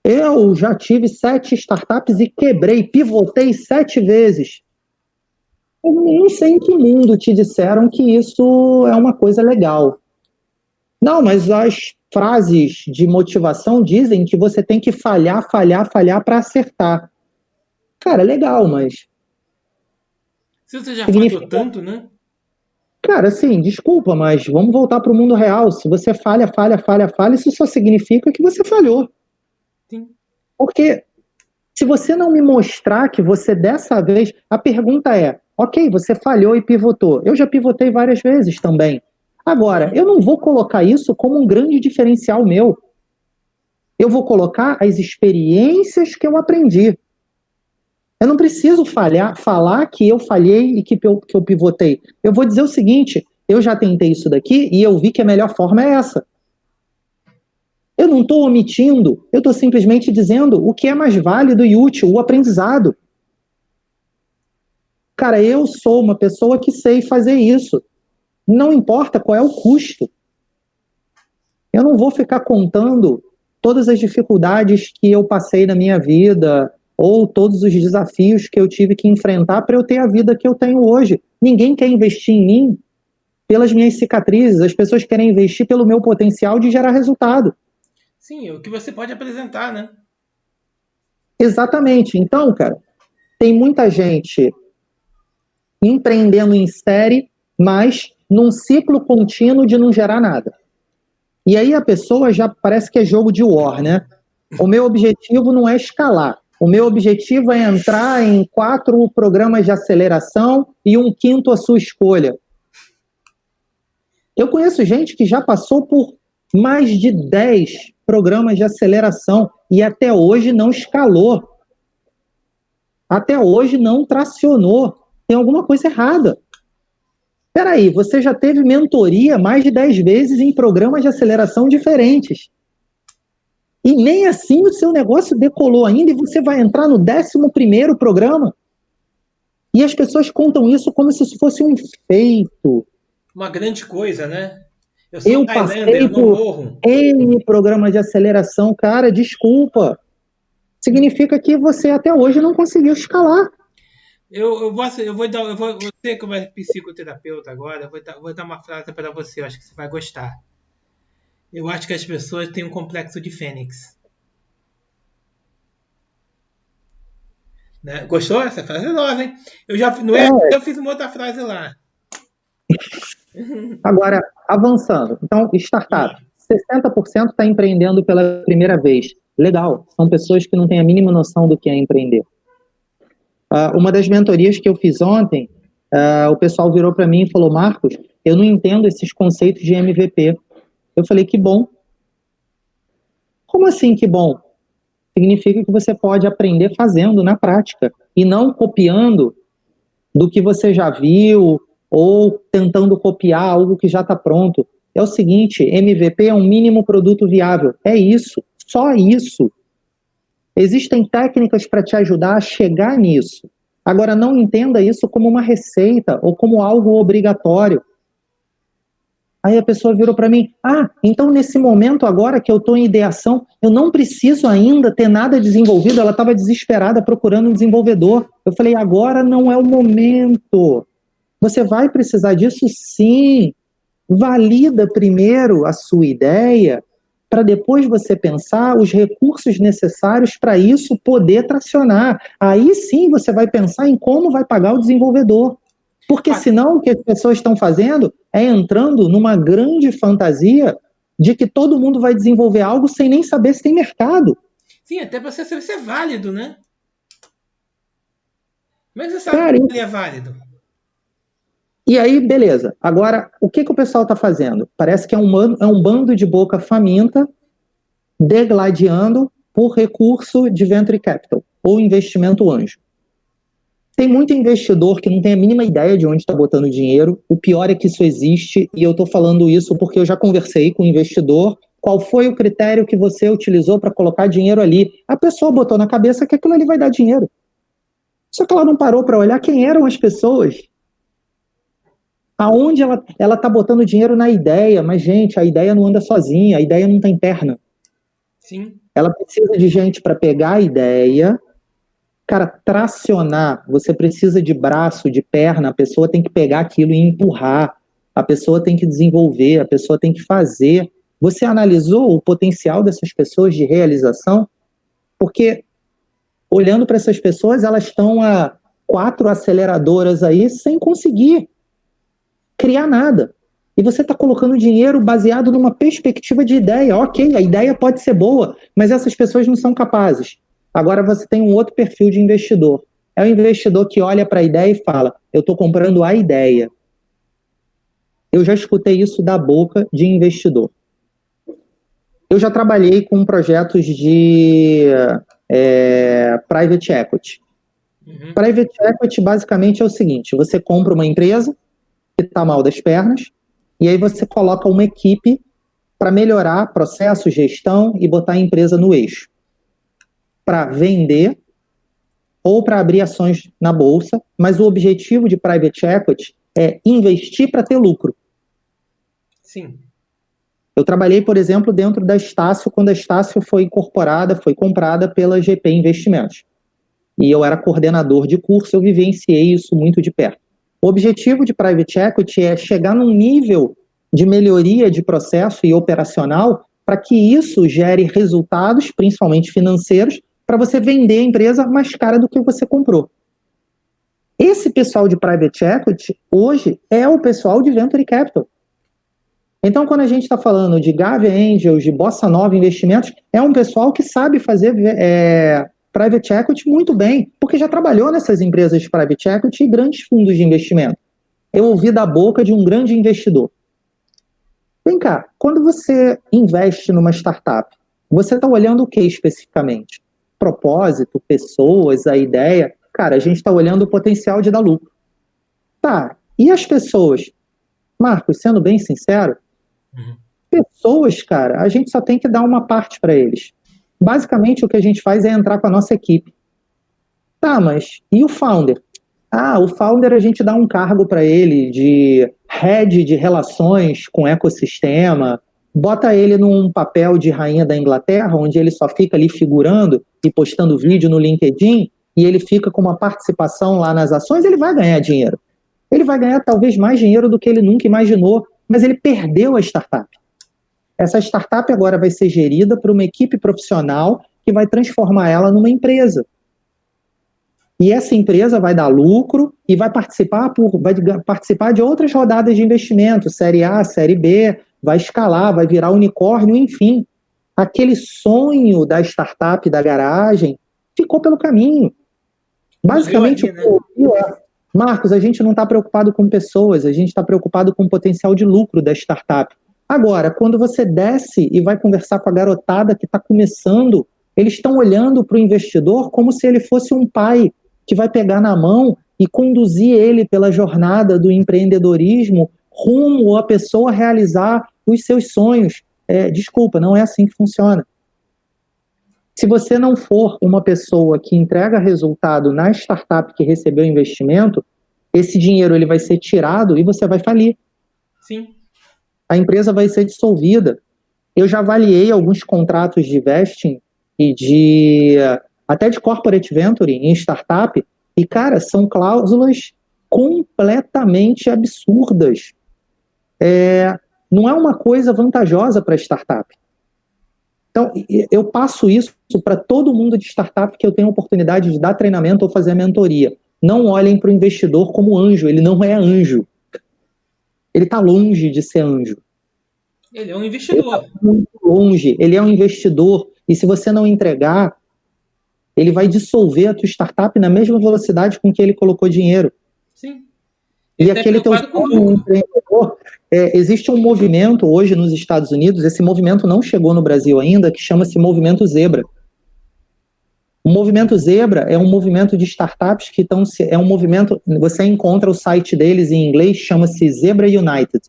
Eu já tive 7 startups e quebrei, pivotei 7 vezes. Eu não sei em que mundo te disseram que isso é uma coisa legal. Não, mas as frases de motivação dizem que você tem que falhar para acertar. Cara, legal, mas... Se você já falhou tanto, né? Cara, assim, desculpa, mas vamos voltar para o mundo real. Se você falha, isso só significa que você falhou. Sim. Porque se você não me mostrar que você dessa vez... A pergunta é, ok, você falhou e pivotou. Eu já pivotei várias vezes também. Agora, eu não vou colocar isso como um grande diferencial meu. Eu vou colocar as experiências que eu aprendi. Eu não preciso falar que eu falhei e que eu pivotei. Eu vou dizer o seguinte, eu já tentei isso daqui e eu vi que a melhor forma é essa. Eu não estou omitindo, eu estou simplesmente dizendo o que é mais válido e útil, o aprendizado. Cara, eu sou uma pessoa que sei fazer isso. Não importa qual é o custo. Eu não vou ficar contando todas as dificuldades que eu passei na minha vida ou todos os desafios que eu tive que enfrentar para eu ter a vida que eu tenho hoje. Ninguém quer investir em mim pelas minhas cicatrizes. As pessoas querem investir pelo meu potencial de gerar resultado. Sim, o que você pode apresentar, né? Exatamente. Então, cara, tem muita gente empreendendo em série, mas num ciclo contínuo de não gerar nada. E aí a pessoa já parece que é jogo de war, né? O meu objetivo não é escalar. O meu objetivo é entrar em 4 programas de aceleração e um quinto a sua escolha. Eu conheço gente que já passou por mais de 10 programas de aceleração e até hoje não escalou. Até hoje não tracionou. Tem alguma coisa errada. Peraí, você já teve mentoria mais de 10 vezes em programas de aceleração diferentes. E nem assim o seu negócio decolou ainda e você vai entrar no 11º programa. E as pessoas contam isso como se isso fosse um feito. Uma grande coisa, né? Eu passei por N programas de aceleração. Cara, desculpa. Significa que você até hoje não conseguiu escalar. Você como é psicoterapeuta agora, vou dar uma frase para você, eu acho que você vai gostar. Eu acho que as pessoas têm um complexo de fênix. Né? Gostou? Essa frase é nova, hein? Não é, eu fiz uma outra frase lá. Agora, avançando. Então, startup. 60% está empreendendo pela primeira vez. Legal. São pessoas que não têm a mínima noção do que é empreender. Uma das mentorias que eu fiz ontem, o pessoal virou para mim e falou: Marcos, eu não entendo esses conceitos de MVP. Eu falei: que bom. Como assim que bom? Significa que você pode aprender fazendo na prática e não copiando do que você já viu ou tentando copiar algo que já está pronto. É o seguinte, MVP é um mínimo produto viável. É isso, só isso. Existem técnicas para te ajudar a chegar nisso. Agora, não entenda isso como uma receita ou como algo obrigatório. Aí a pessoa virou para mim: então nesse momento agora que eu estou em ideação, eu não preciso ainda ter nada desenvolvido. Ela estava desesperada procurando um desenvolvedor. Eu falei: agora não é o momento. Você vai precisar disso sim. Valida primeiro a sua ideia para depois você pensar os recursos necessários para isso poder tracionar. Aí sim você vai pensar em como vai pagar o desenvolvedor. Porque senão o que as pessoas estão fazendo é entrando numa grande fantasia de que todo mundo vai desenvolver algo sem nem saber se tem mercado. Sim, até para você saber se é válido, né? Como é que você sabe que ele é válido? E aí, beleza. Agora, o que o pessoal está fazendo? Parece que é um bando de boca faminta degladiando por recurso de venture capital ou investimento anjo. Tem muito investidor que não tem a mínima ideia de onde está botando dinheiro. O pior é que isso existe, e eu estou falando isso porque eu já conversei com o investidor. Qual foi o critério que você utilizou para colocar dinheiro ali? A pessoa botou na cabeça que aquilo ali vai dar dinheiro. Só que ela não parou para olhar quem eram as pessoas. Aonde ela está botando dinheiro na ideia, mas, gente, a ideia não anda sozinha, a ideia não tem perna. Sim. Ela precisa de gente para pegar a ideia, cara, tracionar. Você precisa de braço, de perna, a pessoa tem que pegar aquilo e empurrar, a pessoa tem que desenvolver, a pessoa tem que fazer. Você analisou o potencial dessas pessoas de realização? Porque, olhando para essas pessoas, elas estão a 4 aceleradoras aí sem conseguir criar nada. E você está colocando dinheiro baseado numa perspectiva de ideia. Ok, a ideia pode ser boa, mas essas pessoas não são capazes. Agora você tem um outro perfil de investidor. É o investidor que olha para a ideia e fala: eu estou comprando a ideia. Eu já escutei isso da boca de investidor. Eu já trabalhei com projetos de private equity. Uhum. Private equity basicamente é o seguinte: você compra uma empresa que está mal das pernas, e aí você coloca uma equipe para melhorar processo, gestão e botar a empresa no eixo. Para vender ou para abrir ações na bolsa, mas o objetivo de private equity é investir para ter lucro. Sim. Eu trabalhei, por exemplo, dentro da Estácio, quando a Estácio foi incorporada, foi comprada pela GP Investimentos. E eu era coordenador de curso, eu vivenciei isso muito de perto. O objetivo de private equity é chegar num nível de melhoria de processo e operacional para que isso gere resultados, principalmente financeiros, para você vender a empresa mais cara do que você comprou. Esse pessoal de private equity, hoje, é o pessoal de venture capital. Então, quando a gente está falando de Gavin Angels, de Bossa Nova Investimentos, é um pessoal que sabe fazer private equity muito bem, porque já trabalhou nessas empresas de private equity e grandes fundos de investimento. Eu ouvi da boca de um grande investidor: vem cá, quando você investe numa startup, você está olhando o que especificamente? Propósito, pessoas, a ideia? Cara, a gente está olhando o potencial de dar lucro. Tá, e as pessoas? Marcos, sendo bem sincero, pessoas, cara, a gente só tem que dar uma parte para eles. Basicamente, o que a gente faz é entrar com a nossa equipe. Tá, mas e o founder? O founder a gente dá um cargo para ele de head de relações com o ecossistema, bota ele num papel de rainha da Inglaterra, onde ele só fica ali figurando e postando vídeo no LinkedIn, e ele fica com uma participação lá nas ações, ele vai ganhar dinheiro. Ele vai ganhar talvez mais dinheiro do que ele nunca imaginou, mas ele perdeu a startup. Essa startup agora vai ser gerida por uma equipe profissional que vai transformar ela numa empresa. E essa empresa vai dar lucro e vai participar de outras rodadas de investimento, série A, série B, vai escalar, vai virar unicórnio, enfim. Aquele sonho da startup da garagem ficou pelo caminho. Basicamente, o que eu ouvi é: Marcos, a gente não está preocupado com pessoas, a gente está preocupado com o potencial de lucro da startup. Agora, quando você desce e vai conversar com a garotada que está começando, eles estão olhando para o investidor como se ele fosse um pai que vai pegar na mão e conduzir ele pela jornada do empreendedorismo rumo a pessoa realizar os seus sonhos. Desculpa, não é assim que funciona. Se você não for uma pessoa que entrega resultado na startup que recebeu investimento, esse dinheiro ele vai ser tirado e você vai falir. Sim. A empresa vai ser dissolvida. Eu já avaliei alguns contratos de vesting e até de corporate venture em startup, e, cara, são cláusulas completamente absurdas. Não é uma coisa vantajosa para a startup. Então, eu passo isso para todo mundo de startup que eu tenho a oportunidade de dar treinamento ou fazer mentoria. Não olhem para o investidor como anjo, ele não é anjo. Ele está longe de ser anjo. Ele é um investidor. Ele está muito longe, ele é um investidor, e se você não entregar, ele vai dissolver a tua startup na mesma velocidade com que ele colocou dinheiro. Sim. E aquele teu empreendedor, existe um movimento hoje nos Estados Unidos, esse movimento não chegou no Brasil ainda, que chama-se Movimento Zebra. O Movimento Zebra é um movimento de startups que é um movimento, você encontra o site deles em inglês, chama-se Zebra United.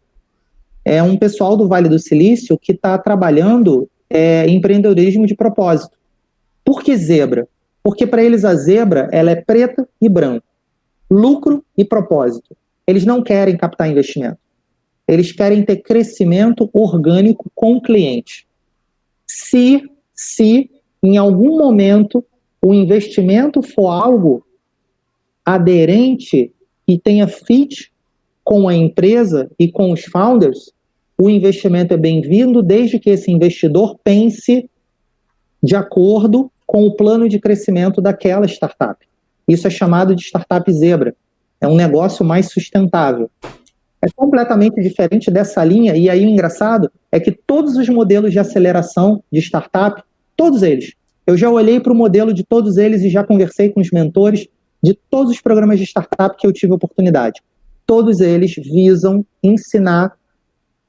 É um pessoal do Vale do Silício que está trabalhando empreendedorismo de propósito. Por que zebra? Porque para eles a zebra ela é preta e branca. Lucro e propósito. Eles não querem captar investimento. Eles querem ter crescimento orgânico com o cliente. Se em algum momento o investimento for algo aderente e tenha fit com a empresa e com os founders, o investimento é bem-vindo desde que esse investidor pense de acordo com o plano de crescimento daquela startup. Isso é chamado de startup zebra. É um negócio mais sustentável. É completamente diferente dessa linha, e aí o engraçado é que todos os modelos de aceleração de startup, todos eles, eu já olhei para o modelo de todos eles e já conversei com os mentores de todos os programas de startup que eu tive oportunidade. Todos eles visam ensinar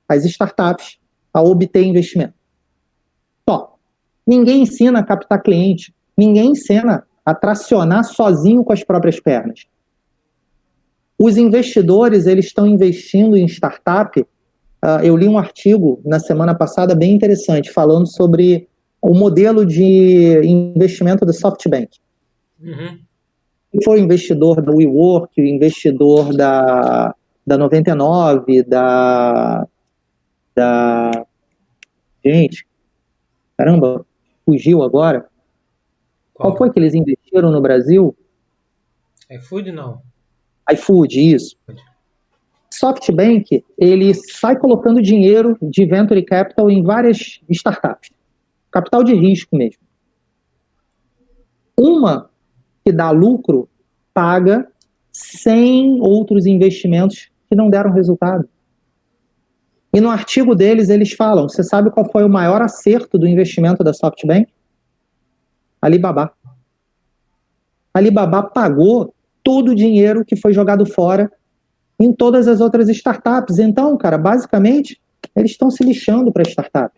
as startups a obter investimento. Só. Ninguém ensina a captar cliente, ninguém ensina a tracionar sozinho com as próprias pernas. Os investidores, eles estão investindo em startup. Eu li um artigo na semana passada bem interessante, falando sobre o modelo de investimento da SoftBank. Uhum. Foi o investidor da WeWork, o investidor da 99, Gente, caramba, fugiu agora. Qual foi que eles investiram no Brasil? iFood, não. iFood, isso. SoftBank, ele sai colocando dinheiro de venture capital em várias startups. Capital de risco mesmo. Uma que dá lucro paga 100 outros investimentos que não deram resultado. E no artigo deles, eles falam, você sabe qual foi o maior acerto do investimento da SoftBank? Alibaba. Alibaba pagou todo o dinheiro que foi jogado fora em todas as outras startups. Então, cara, basicamente, eles estão se lixando para a startup.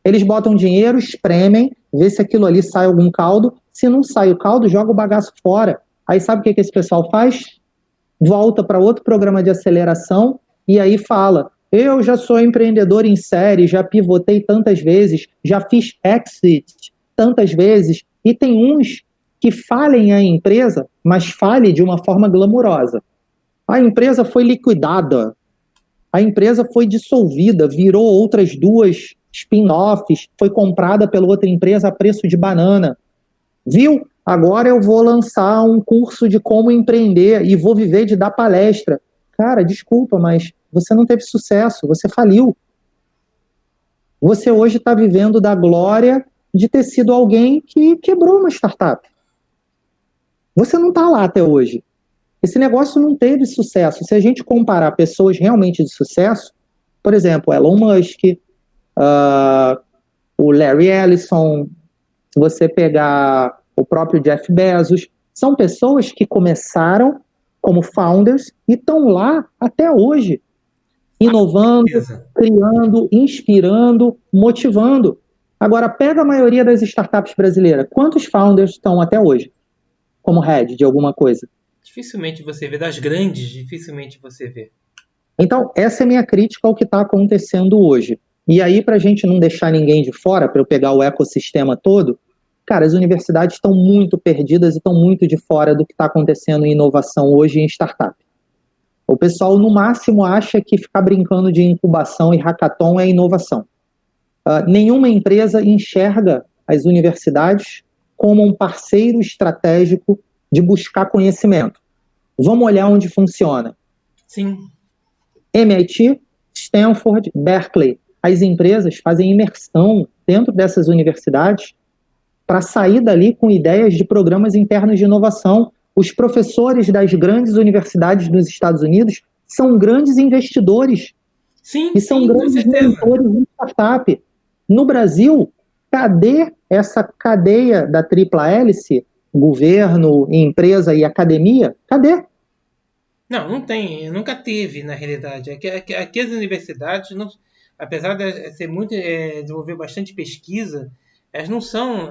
Eles botam dinheiro, espremem, vê se aquilo ali sai algum caldo. Se não sai o caldo, joga o bagaço fora. Aí sabe o que esse pessoal faz? Volta para outro programa de aceleração e aí fala, eu já sou empreendedor em série, já pivotei tantas vezes, já fiz exit tantas vezes, e tem uns que falem a empresa, mas fale de uma forma glamurosa. A empresa foi liquidada, a empresa foi dissolvida, virou outras duas spin-offs, foi comprada pela outra empresa a preço de banana. Viu? agora eu vou lançar um curso de como empreender e vou viver de dar palestra. Cara, desculpa, mas você não teve sucesso, você faliu. Você hoje está vivendo da glória de ter sido alguém que quebrou uma startup. Você não está lá até hoje. Esse negócio não teve sucesso. Se a gente comparar pessoas realmente de sucesso, por exemplo, Elon Musk, o Larry Ellison, se você pegar o próprio Jeff Bezos, são pessoas que começaram como founders e estão lá até hoje, inovando, criando, inspirando, motivando. Agora, pega a maioria das startups brasileiras. Quantos founders estão até hoje como head de alguma coisa? Dificilmente você vê. Das grandes, dificilmente você vê. Então, essa é a minha crítica ao que está acontecendo hoje. E aí, para a gente não deixar ninguém de fora, para eu pegar o ecossistema todo, cara, as universidades estão muito perdidas e estão muito de fora do que está acontecendo em inovação hoje em startup. O pessoal, no máximo, acha que ficar brincando de incubação e hackathon é inovação. Nenhuma empresa enxerga as universidades como um parceiro estratégico de buscar conhecimento. Vamos olhar onde funciona. Sim. MIT, Stanford, Berkeley. As empresas fazem imersão dentro dessas universidades para sair dali com ideias de programas internos de inovação. Os professores das grandes universidades dos Estados Unidos são grandes investidores. Sim, e são grandes mentores de startup. No Brasil, cadê essa cadeia da tripla hélice, governo, empresa e academia? Cadê? Não tem, nunca teve, na realidade. Aqui as universidades, não, apesar de ser muito, desenvolver bastante pesquisa, elas não são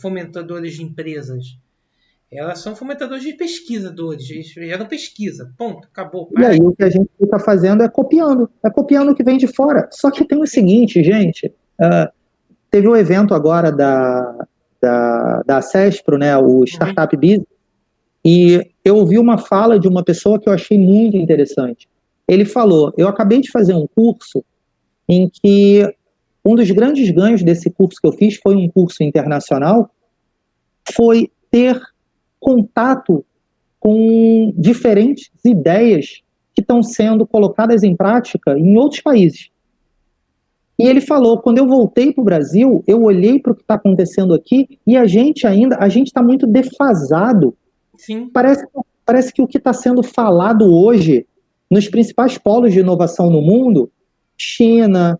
fomentadores de empresas. Elas são fomentadores de pesquisadores. Eles geram pesquisa. Ponto. Acabou. E aí o que a gente está fazendo é copiando. É copiando o que vem de fora. Só que tem o seguinte, gente. Teve um evento agora da CESPRO, né, o Startup Business, e eu ouvi uma fala de uma pessoa que eu achei muito interessante. Ele falou, eu acabei de fazer um curso em que um dos grandes ganhos desse curso que eu fiz foi um curso internacional, foi ter contato com diferentes ideias que estão sendo colocadas em prática em outros países. E ele falou, quando eu voltei para o Brasil, eu olhei para o que está acontecendo aqui e a gente está muito defasado. Sim. Parece que o que está sendo falado hoje nos principais polos de inovação no mundo, China,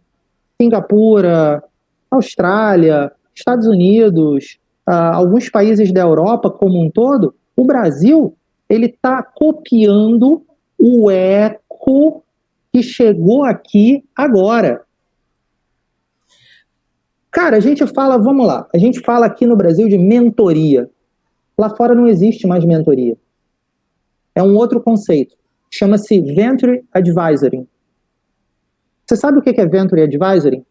Singapura, Austrália, Estados Unidos, alguns países da Europa como um todo, o Brasil ele está copiando o eco que chegou aqui agora. Cara, a gente fala aqui no Brasil de mentoria. Lá fora não existe mais mentoria. É um outro conceito. Chama-se Venture Advisory. Você sabe o que é Venture Advisory?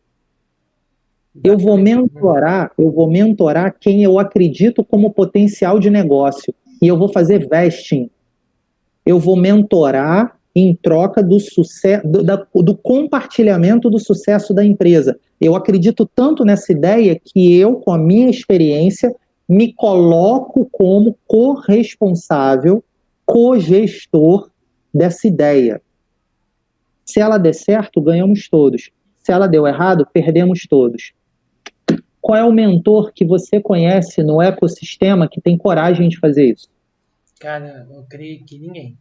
Eu vou mentorar quem eu acredito como potencial de negócio. E eu vou fazer vesting. Eu vou mentorar em troca do sucesso, do compartilhamento do sucesso da empresa. Eu acredito tanto nessa ideia que eu, com a minha experiência, me coloco como corresponsável, cogestor dessa ideia. Se ela der certo, ganhamos todos. Se ela deu errado, perdemos todos. Qual é o mentor que você conhece no ecossistema que tem coragem de fazer isso? Cara, eu creio que ninguém.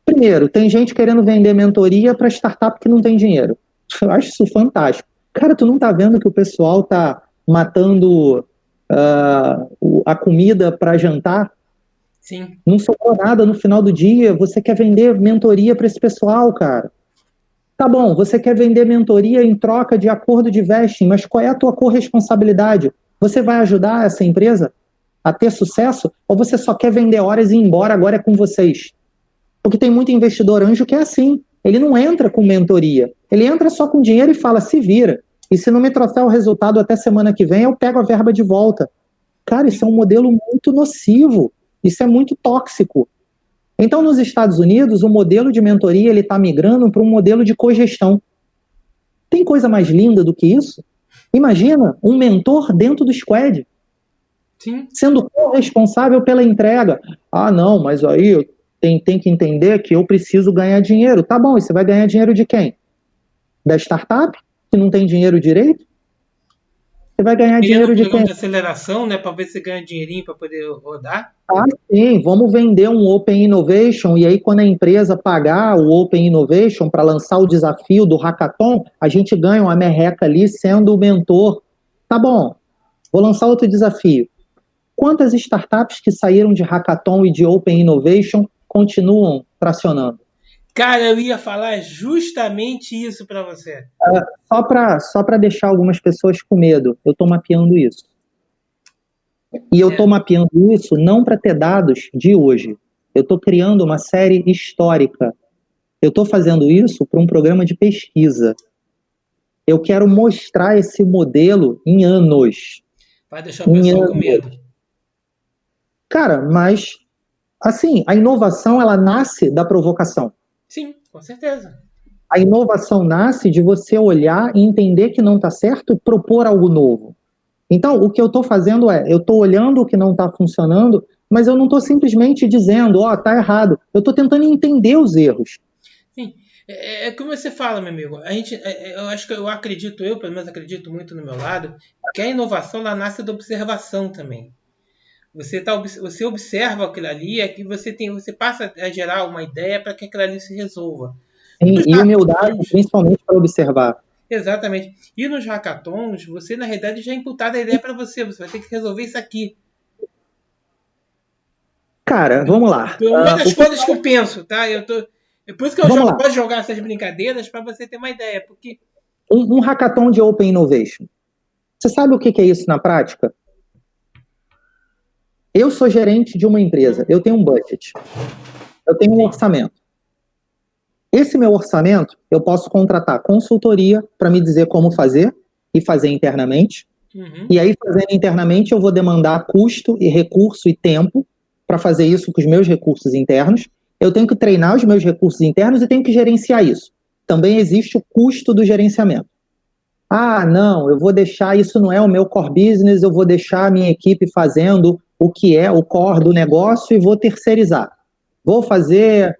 Primeiro, tem gente querendo vender mentoria para startup que não tem dinheiro. Eu acho isso fantástico. Cara, tu não tá vendo que o pessoal tá matando a comida para jantar? Sim. Não sobrou nada no final do dia. Você quer vender mentoria para esse pessoal, cara. Tá bom, você quer vender mentoria em troca de acordo de vesting, mas qual é a tua corresponsabilidade? Você vai ajudar essa empresa a ter sucesso? Ou você só quer vender horas e ir embora, agora é com vocês? Porque tem muito investidor anjo que é assim. Ele não entra com mentoria. Ele entra só com dinheiro e fala, se vira. E se não me trouxer o resultado até semana que vem, eu pego a verba de volta. Cara, isso é um modelo muito nocivo. Isso é muito tóxico. Então, nos Estados Unidos, o modelo de mentoria ele está migrando para um modelo de cogestão. Tem coisa mais linda do que isso? Imagina um mentor dentro do squad. Sim. sendo responsável pela entrega. Ah, não, mas aí tem que entender que eu preciso ganhar dinheiro. Tá bom, e você vai ganhar dinheiro de quem? Da startup, que não tem dinheiro direito? Você vai ganhar Criando um dinheiro de programa quem? de aceleração, né, para ver se ganha dinheirinho para poder rodar. Ah, sim, vamos vender um Open Innovation e aí quando a empresa pagar o Open Innovation para lançar o desafio do hackathon, a gente ganha uma merreca ali sendo o mentor. Tá bom, vou lançar outro desafio. Quantas startups que saíram de hackathon e de Open Innovation continuam tracionando? Cara, eu ia falar justamente isso para você. Só para deixar algumas pessoas com medo, eu estou mapeando isso. E eu estou mapeando isso não para ter dados de hoje. Eu estou criando uma série histórica. Eu estou fazendo isso para um programa de pesquisa. Eu quero mostrar esse modelo em anos. Vai deixar o pessoal com medo. Cara, mas, assim, a inovação, ela nasce da provocação. Sim, com certeza. A inovação nasce de você olhar e entender que não está certo e propor algo novo. Então, o que eu estou fazendo eu estou olhando o que não está funcionando, mas eu não estou simplesmente dizendo, está errado. Eu estou tentando entender os erros. Sim, é como você fala, meu amigo. Eu acho que eu acredito, eu pelo menos acredito muito no meu lado, que a inovação ela nasce da observação também. Você observa aquilo ali, é que você passa a gerar uma ideia para que aquilo ali se resolva. E humildade, principalmente para observar. Exatamente. E nos hackathons, você na realidade já é imputada a ideia para você. Você vai ter que resolver isso aqui. Cara, vamos lá. Uma das coisas que eu penso, tá? É por isso que eu gosto de jogar essas brincadeiras para você ter uma ideia. Porque um hackathon de Open Innovation. Você sabe o que é isso na prática? Eu sou gerente de uma empresa, eu tenho um budget, eu tenho um orçamento. Esse meu orçamento, eu posso contratar consultoria para me dizer como fazer e fazer internamente. E aí, fazendo internamente, eu vou demandar custo e recurso e tempo para fazer isso com os meus recursos internos. Eu tenho que treinar os meus recursos internos e tenho que gerenciar isso. Também existe o custo do gerenciamento. Ah, não, eu vou deixar, isso não é o meu core business, eu vou deixar a minha equipe fazendo o que é o core do negócio e vou terceirizar. Vou fazer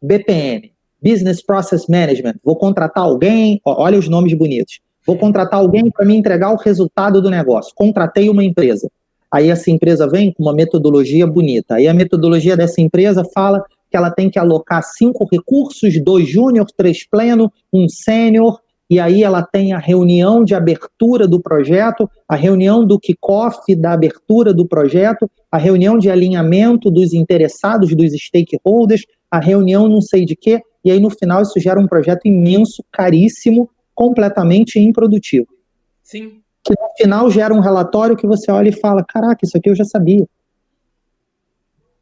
BPM, Business Process Management, vou contratar alguém, olha os nomes bonitos, vou contratar alguém para me entregar o resultado do negócio, contratei uma empresa. Aí essa empresa vem com uma metodologia bonita, aí a metodologia dessa empresa fala que ela tem que alocar 5 recursos, 2 júnior, 3 pleno, 1 sênior, e aí ela tem a reunião de abertura do projeto, a reunião do kickoff da abertura do projeto, a reunião de alinhamento dos interessados, dos stakeholders, a reunião não sei de quê, e aí no final isso gera um projeto imenso, caríssimo, completamente improdutivo. Sim. Que no final gera um relatório que você olha e fala, caraca, isso aqui eu já sabia.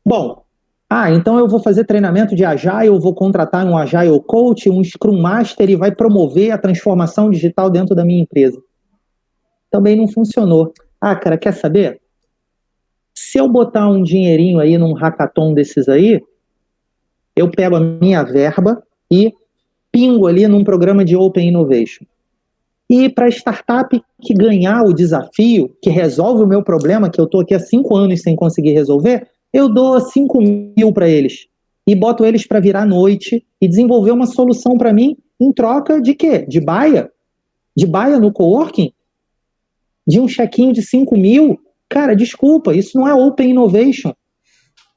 Bom, então eu vou fazer treinamento de Agile, eu vou contratar um Agile Coach, um Scrum Master e vai promover a transformação digital dentro da minha empresa. Também não funcionou. Cara, quer saber? Se eu botar um dinheirinho aí num hackathon desses aí, eu pego a minha verba e pingo ali num programa de Open Innovation. E para a startup que ganhar o desafio, que resolve o meu problema, que eu estou aqui há 5 anos sem conseguir resolver, eu dou 5 mil para eles e boto eles para virar noite e desenvolver uma solução para mim em troca de quê? De baia? De baia no coworking? De um chequinho de 5 mil? Cara, desculpa, isso não é Open Innovation.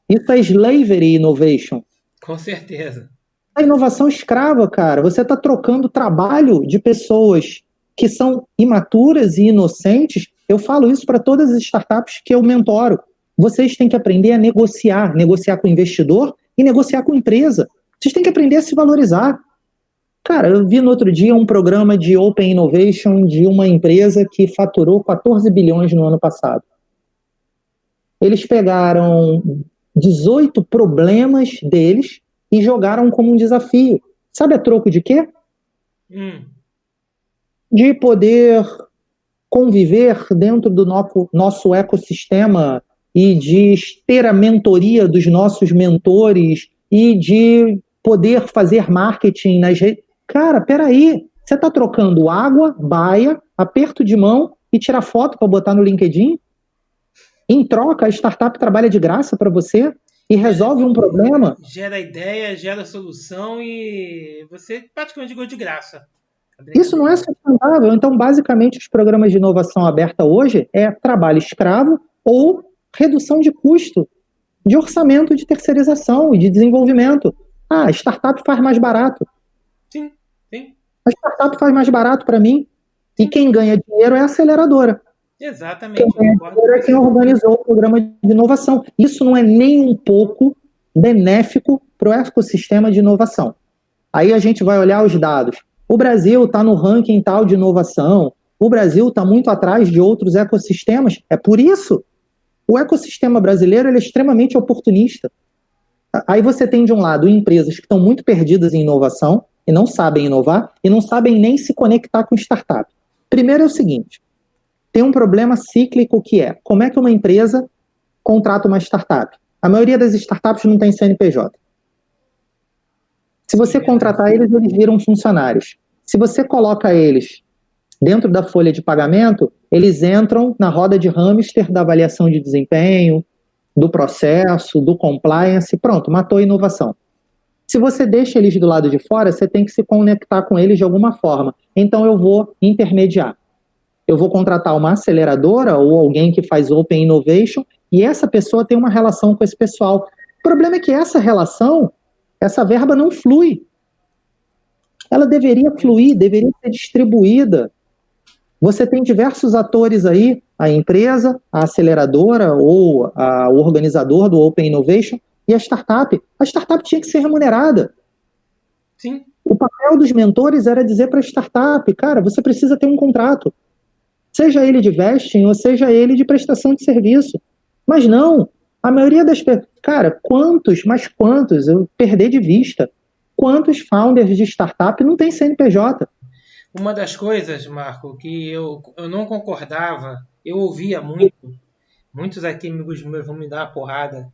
Isso é Slavery Innovation. Com certeza. A inovação escrava, cara. Você está trocando trabalho de pessoas que são imaturas e inocentes. Eu falo isso para todas as startups que eu mentoro. Vocês têm que aprender a negociar com o investidor e negociar com a empresa. Vocês têm que aprender a se valorizar. Cara, eu vi no outro dia um programa de Open Innovation de uma empresa que faturou 14 bilhões no ano passado. Eles pegaram 18 problemas deles e jogaram como um desafio. Sabe a troco de quê? De poder conviver dentro do nosso ecossistema e de ter a mentoria dos nossos mentores e de poder fazer marketing nas redes. Cara, peraí, você está trocando água, baia, aperto de mão e tirar foto para botar no LinkedIn? Em troca, a startup trabalha de graça para você e resolve um problema. Gera ideia, gera solução e você praticamente ganhou de graça. Isso não é sustentável. Então, basicamente, os programas de inovação aberta hoje é trabalho escravo ou redução de custo, de orçamento de terceirização e de desenvolvimento. A startup faz mais barato. Sim, sim. A startup faz mais barato para mim. E quem ganha dinheiro é a aceleradora. Exatamente. Quem ganha dinheiro é quem organizou o programa de inovação. Isso não é nem um pouco benéfico para o ecossistema de inovação. Aí a gente vai olhar os dados. O Brasil está no ranking tal de inovação. O Brasil está muito atrás de outros ecossistemas. É por isso. O ecossistema brasileiro ele é extremamente oportunista. Aí você tem, de um lado, empresas que estão muito perdidas em inovação e não sabem inovar e não sabem nem se conectar com startup. Primeiro é o seguinte, tem um problema cíclico que é, como é que uma empresa contrata uma startup? A maioria das startups não tem CNPJ. Se você contratar eles, eles viram funcionários. Se você coloca eles dentro da folha de pagamento, eles entram na roda de hamster da avaliação de desempenho, do processo, do compliance, pronto, matou a inovação. Se você deixa eles do lado de fora, você tem que se conectar com eles de alguma forma. Então eu vou intermediar. Eu vou contratar uma aceleradora ou alguém que faz Open Innovation e essa pessoa tem uma relação com esse pessoal. O problema é que essa relação, essa verba não flui. Ela deveria fluir, deveria ser distribuída. Você tem diversos atores aí, a empresa, a aceleradora ou o organizador do Open Innovation e a startup. A startup tinha que ser remunerada. Sim. O papel dos mentores era dizer para a startup, cara, você precisa ter um contrato. Seja ele de vesting ou seja ele de prestação de serviço. Mas não, a maioria das pessoas... Cara, quantos, eu perdi de vista, quantos founders de startup não tem CNPJ? Uma das coisas, Marco, que eu não concordava, eu ouvia muito, muitos aqui amigos meus vão me dar uma porrada,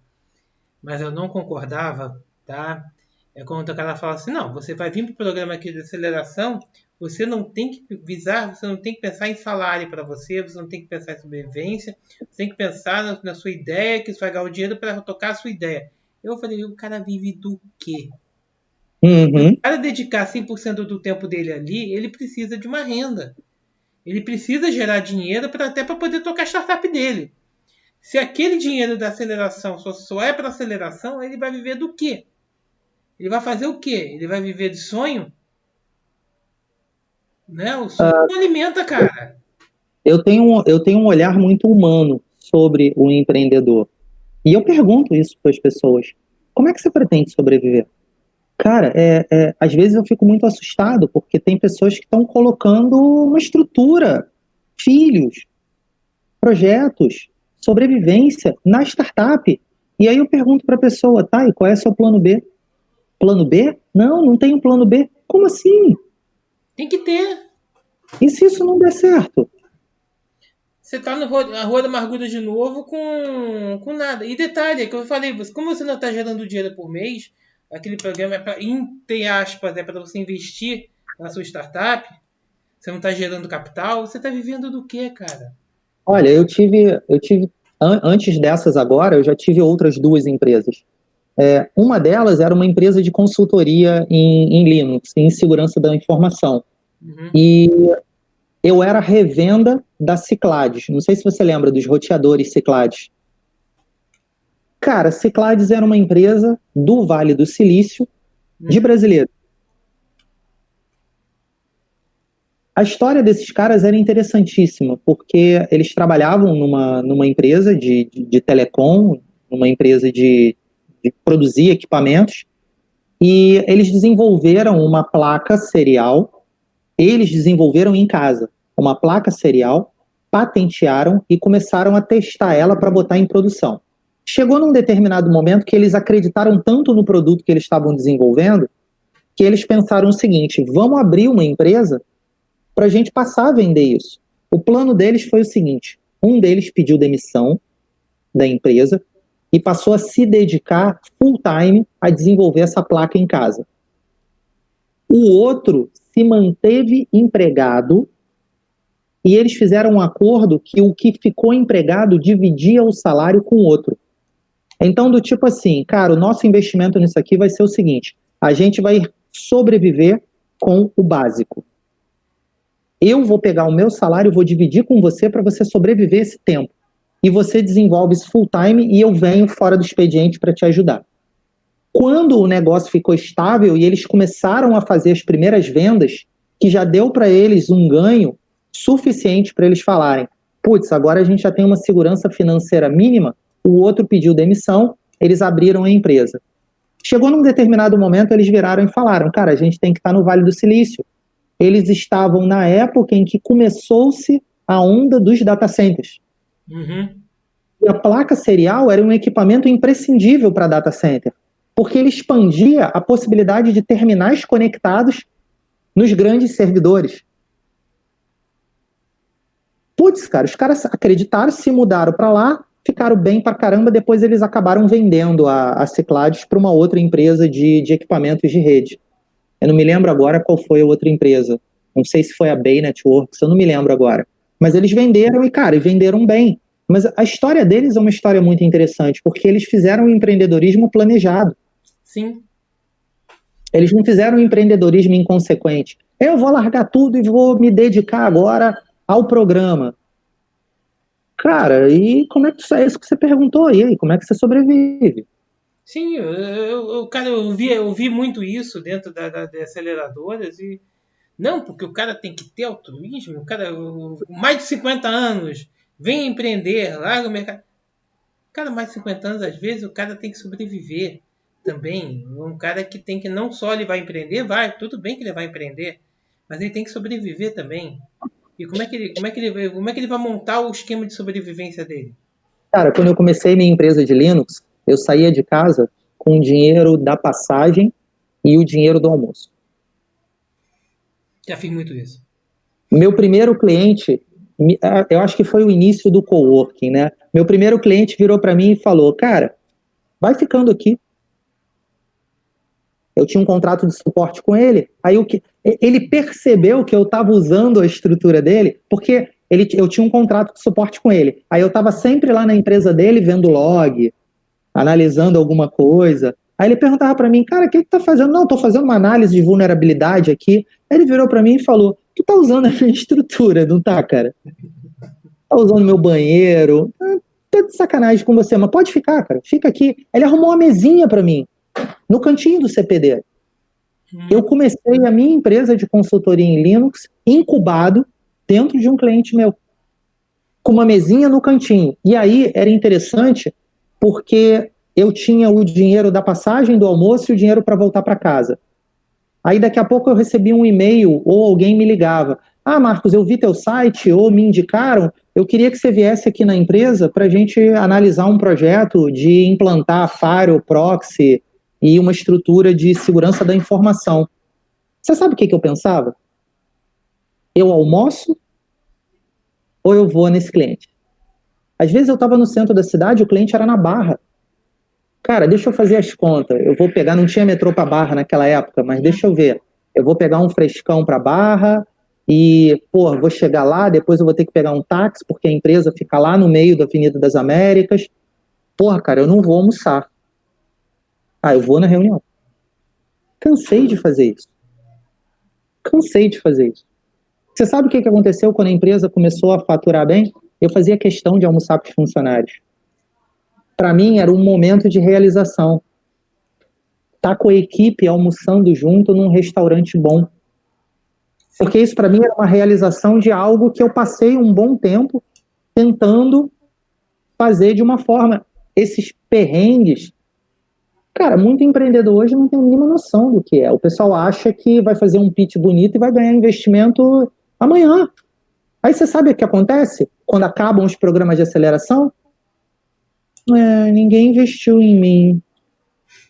mas eu não concordava, tá? É quando o cara fala assim, não, você vai vir para o programa aqui de aceleração, você não tem que visar, você não tem que pensar em salário para você não tem que pensar em sobrevivência, você tem que pensar na sua ideia, que você vai ganhar o dinheiro para tocar a sua ideia. Eu falei, o cara vive do quê? Uhum. Para dedicar 100% do tempo dele ali, ele precisa de uma renda. Ele precisa gerar dinheiro até para poder tocar a startup dele. Se aquele dinheiro da aceleração só é para aceleração, ele vai viver do quê? Ele vai fazer o quê? Ele vai viver de sonho? Né? O sonho não alimenta, cara. Eu tenho um olhar muito humano sobre o empreendedor. E eu pergunto isso para as pessoas. Como é que você pretende sobreviver? Cara, às vezes eu fico muito assustado, porque tem pessoas que estão colocando uma estrutura, filhos, projetos, sobrevivência na startup. E aí eu pergunto para a pessoa, tá, e qual é o seu plano B? Plano B? Não, não tem um plano B. Como assim? Tem que ter. E se isso não der certo? Você tá na Rua da Amargura de novo com nada. E detalhe, que eu falei, como você não está gerando dinheiro por mês, aquele programa é para, entre aspas, é para você investir na sua startup, você não está gerando capital, você está vivendo do quê, cara? Olha, antes dessas agora, eu já tive outras duas empresas. Uma delas era uma empresa de consultoria em Linux, em segurança da informação. Uhum. E eu era revenda da Cyclades. Não sei se você lembra dos roteadores Cyclades. Cara, Cyclades era uma empresa do Vale do Silício, de brasileiro. A história desses caras era interessantíssima, porque eles trabalhavam numa empresa de telecom, numa empresa de produzir equipamentos, e eles desenvolveram uma placa serial, eles desenvolveram em casa uma placa serial, patentearam e começaram a testar ela para botar em produção. Chegou num determinado momento que eles acreditaram tanto no produto que eles estavam desenvolvendo, que eles pensaram o seguinte, vamos abrir uma empresa para a gente passar a vender isso. O plano deles foi o seguinte, um deles pediu demissão da empresa e passou a se dedicar full time a desenvolver essa placa em casa. O outro se manteve empregado e eles fizeram um acordo que o que ficou empregado dividia o salário com o outro. Então, do tipo assim, cara, o nosso investimento nisso aqui vai ser o seguinte, a gente vai sobreviver com o básico. Eu vou pegar o meu salário, vou dividir com você para você sobreviver esse tempo. E você desenvolve isso full time e eu venho fora do expediente para te ajudar. Quando o negócio ficou estável e eles começaram a fazer as primeiras vendas, que já deu para eles um ganho suficiente para eles falarem, putz, agora a gente já tem uma segurança financeira mínima, o outro pediu demissão, eles abriram a empresa. Chegou num determinado momento, eles viraram e falaram, cara, a gente tem que estar no Vale do Silício. Eles estavam na época em que começou-se a onda dos data centers. Uhum. E a placa serial era um equipamento imprescindível para data center, porque ele expandia a possibilidade de terminais conectados nos grandes servidores. Putz, cara, os caras acreditaram, se mudaram para lá, ficaram bem pra caramba, depois eles acabaram vendendo a Cyclades para uma outra empresa de equipamentos de rede. Eu não me lembro agora qual foi a outra empresa. Não sei se foi a Bay Networks, eu não me lembro agora. Mas eles venderam e, cara, venderam bem. Mas a história deles é uma história muito interessante, porque eles fizeram um empreendedorismo planejado. Sim. Eles não fizeram um empreendedorismo inconsequente. Eu vou largar tudo e vou me dedicar agora ao programa. Cara, e como é que isso é isso que você perguntou? E aí, como é que você sobrevive? Sim, cara, eu vi muito isso dentro das aceleradoras e não, porque o cara tem que ter altruísmo, o cara, mais de 50 anos, vem empreender, larga o mercado. Cara, mais de 50 anos, às vezes, o cara tem que sobreviver também. Um cara que tem que não só ele vai empreender, vai, tudo bem que ele vai empreender, mas ele tem que sobreviver também. E como é que ele vai montar o esquema de sobrevivência dele? Cara, quando eu comecei minha empresa de Linux, eu saía de casa com o dinheiro da passagem e o dinheiro do almoço. Já fiz muito isso. Meu primeiro cliente, eu acho que foi o início do coworking, né? Meu primeiro cliente virou para mim e falou, cara, vai ficando aqui. Eu tinha um contrato de suporte com ele, aí ele percebeu que eu estava usando a estrutura dele, porque eu tinha um contrato de suporte com ele. Aí eu estava sempre lá na empresa dele vendo log, analisando alguma coisa. Aí ele perguntava para mim, cara, o que tu tá fazendo? Não, tô fazendo uma análise de vulnerabilidade aqui. Aí ele virou para mim e falou, tu tá usando a minha estrutura, não tá, cara? Tá usando meu banheiro. Tô de sacanagem com você, mas pode ficar, cara. Fica aqui. Ele arrumou uma mesinha para mim, no cantinho do CPD. Eu comecei a minha empresa de consultoria em Linux incubado dentro de um cliente meu, com uma mesinha no cantinho. E aí era interessante porque eu tinha o dinheiro da passagem do almoço e o dinheiro para voltar para casa. Aí daqui a pouco eu recebi um e-mail ou alguém me ligava. Ah, Marcos, eu vi teu site ou me indicaram, eu queria que você viesse aqui na empresa para a gente analisar um projeto de implantar firewall, proxy e uma estrutura de segurança da informação. Você sabe o que eu pensava? Eu almoço ou eu vou nesse cliente? Às vezes eu estava no centro da cidade, o cliente era na Barra. Cara, deixa eu fazer as contas. Eu vou pegar, não tinha metrô para Barra naquela época, mas deixa eu ver. Eu vou pegar um frescão para Barra e, pô, vou chegar lá, depois eu vou ter que pegar um táxi, porque a empresa fica lá no meio da Avenida das Américas. Porra, cara, eu não vou almoçar. Ah, eu vou na reunião. Cansei de fazer isso. Cansei de fazer isso. Você sabe o que aconteceu quando a empresa começou a faturar bem? Eu fazia questão de almoçar com os funcionários. Para mim, era um momento de realização. Estar com a equipe almoçando junto num restaurante bom. Porque isso, para mim, era uma realização de algo que eu passei um bom tempo tentando fazer de uma forma. Esses perrengues. Cara, muito empreendedor hoje não tem a mínima noção do que é. O pessoal acha que vai fazer um pitch bonito e vai ganhar investimento amanhã. Aí você sabe o que acontece quando acabam os programas de aceleração? Ninguém investiu em mim.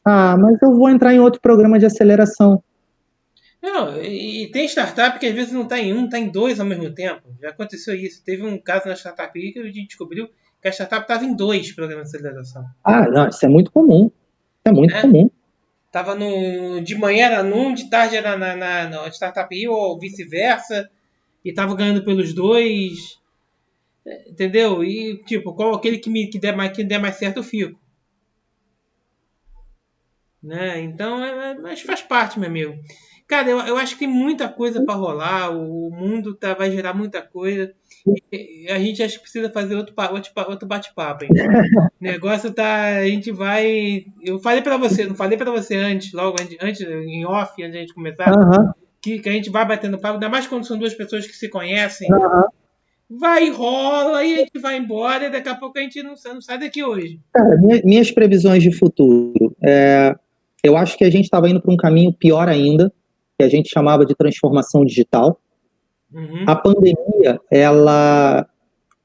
Ah, mas eu vou entrar em outro programa de aceleração. Não, e tem startup que às vezes não está em um, está em dois ao mesmo tempo. Já aconteceu isso. Teve um caso na startup que a gente descobriu que a startup estava em dois programas de aceleração. Ah, não, isso é muito comum. É muito comum. Tava de manhã era num, de tarde era na Startup Rio ou vice-versa. e tava ganhando pelos dois, entendeu? E tipo, qual aquele que der mais certo eu fico, né? Então, mas faz parte, meu amigo. Cara, eu acho que tem muita coisa para rolar, o mundo vai gerar muita coisa. E a gente acho que precisa fazer outro bate-papo, hein? O negócio tá. A gente vai. Eu falei pra você, não falei pra você antes, logo antes em off, antes da gente começar, Aham, que a gente vai batendo papo, ainda mais quando são duas pessoas que se conhecem. aham. Vai, rola, e a gente vai embora, e daqui a pouco a gente não sai daqui hoje. Cara, minhas previsões de futuro. Eu acho que a gente estava indo para um caminho pior ainda, que a gente chamava de transformação digital. A Uhum. pandemia, ela.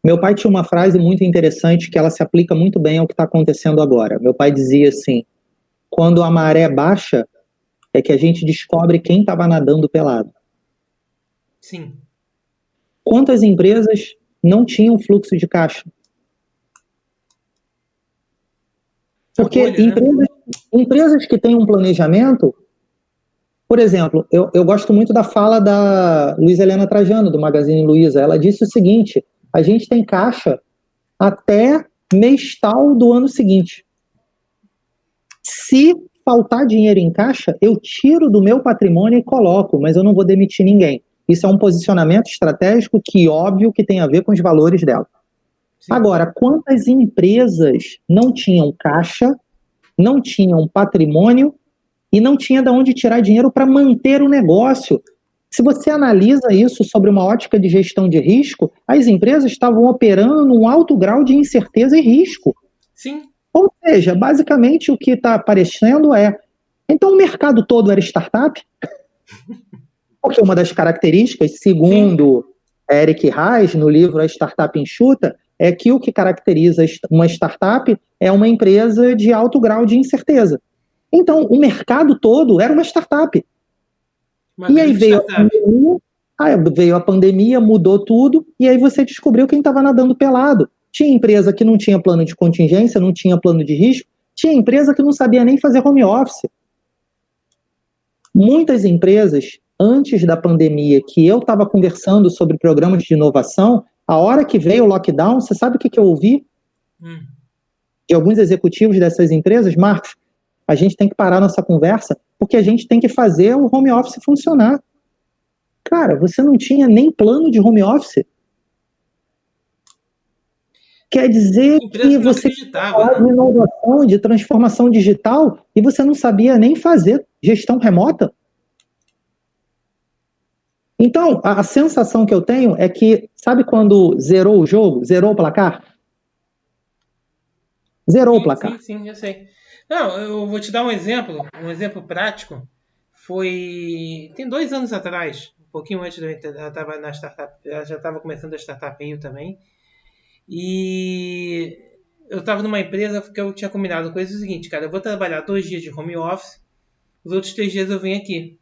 Meu pai tinha uma frase muito interessante que ela se aplica muito bem ao que está acontecendo agora. Meu pai dizia assim: quando a maré baixa, é que a gente descobre quem estava nadando pelado. Sim. Quantas empresas não tinham fluxo de caixa? A Porque bolha, né? empresas que têm um planejamento, por exemplo, eu gosto muito da fala da Luiza Helena Trajano, do Magazine Luiza. Ela disse o seguinte: a gente tem caixa até mês tal do ano seguinte. Se faltar dinheiro em caixa, eu tiro do meu patrimônio e coloco, mas eu não vou demitir ninguém. Isso é um posicionamento estratégico que, óbvio, que tem a ver com os valores dela. Sim. Agora, quantas empresas não tinham caixa, não tinham patrimônio e não tinha de onde tirar dinheiro para manter o negócio? Se você analisa isso sobre uma ótica de gestão de risco, as empresas estavam operando num alto grau de incerteza e risco. Sim. Ou seja, basicamente o que está aparecendo então o mercado todo era startup, porque uma das características, Sim. segundo Eric Ries, no livro A Startup Enxuta, é que o que caracteriza uma startup é uma empresa de alto grau de incerteza. Então, o mercado todo era uma startup. Uma E aí grande startup. veio a pandemia, mudou tudo, e aí você descobriu quem estava nadando pelado. Tinha empresa que não tinha plano de contingência, não tinha plano de risco, tinha empresa que não sabia nem fazer home office. Muitas empresas, antes da pandemia, que eu estava conversando sobre programas de inovação, a hora que veio o lockdown, você sabe o que eu ouvi Hum. de alguns executivos dessas empresas? Marcos, a gente tem que parar nossa conversa porque a gente tem que fazer o home office funcionar. Cara, você não tinha nem plano de home office. Quer dizer que Empresa que não você quer acreditava, falar de né? inovação, de transformação digital, e você não sabia nem fazer gestão remota? Então, a sensação que eu tenho é que, sabe quando zerou o jogo, zerou o placar? Zerou o Sim, sim, placar. sim, eu sei. Não, eu vou te dar um exemplo prático. Foi. Tem 2 anos atrás, um pouquinho antes de eu entrar, eu estava na startup, eu já estava começando a startup Rio também. E eu estava numa empresa que eu tinha combinado com eles o seguinte, cara, eu vou trabalhar 2 dias de home office, os outros 3 dias eu venho aqui.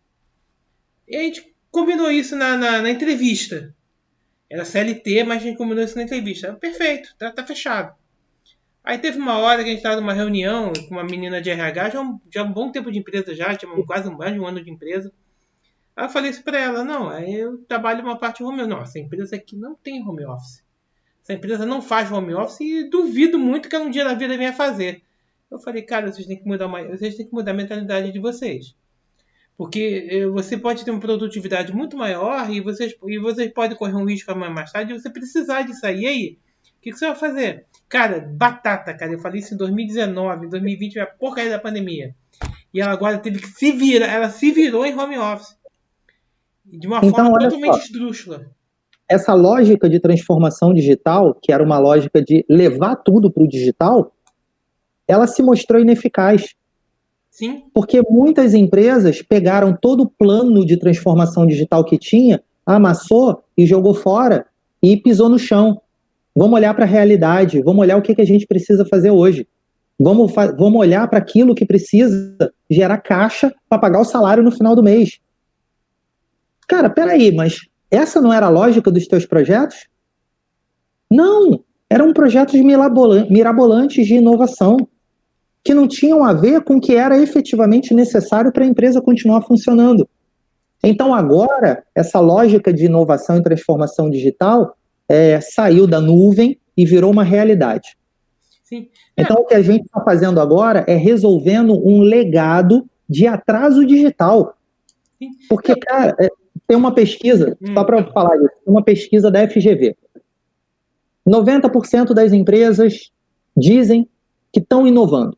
E a gente combinou isso na entrevista. Era CLT, mas a gente combinou isso na entrevista. Perfeito, tá fechado. Aí teve uma hora que a gente estava numa reunião com uma menina de RH, já um bom tempo de empresa já, tinha quase mais de um ano de empresa. Aí eu falei isso pra ela, não, aí eu trabalho uma parte home office. Não, essa empresa aqui não tem home office. Essa empresa não faz home office e duvido muito que um dia na vida venha fazer. Eu falei, cara, vocês têm que mudar a mentalidade de vocês. Porque você pode ter uma produtividade muito maior e vocês podem correr um risco amanhã mais tarde e você precisar disso aí. E aí? O que você vai fazer? Cara, batata, cara. Eu falei isso em 2019, 2020 é a porcaria da pandemia. E ela agora teve que se virar. Ela se virou em home office. De uma Então, forma olha totalmente só, esdrúxula. essa lógica de transformação digital, que era uma lógica de levar tudo para o digital, ela se mostrou ineficaz. Sim? Porque muitas empresas pegaram todo o plano de transformação digital que tinha, amassou e jogou fora e pisou no chão. Vamos olhar para a realidade, vamos olhar o que a gente precisa fazer hoje. Vamos olhar para aquilo que precisa gerar caixa para pagar o salário no final do mês. Cara, peraí, mas essa não era a lógica dos teus projetos? Não, eram projetos mirabolantes de inovação, que não tinham a ver com o que era efetivamente necessário para a empresa continuar funcionando. Então, agora, essa lógica de inovação e transformação digital saiu da nuvem e virou uma realidade. Sim. Então, o que a gente está fazendo agora é resolvendo um legado de atraso digital. Porque, cara, tem uma pesquisa, só para falar isso, uma pesquisa da FGV. 90% das empresas dizem que estão inovando.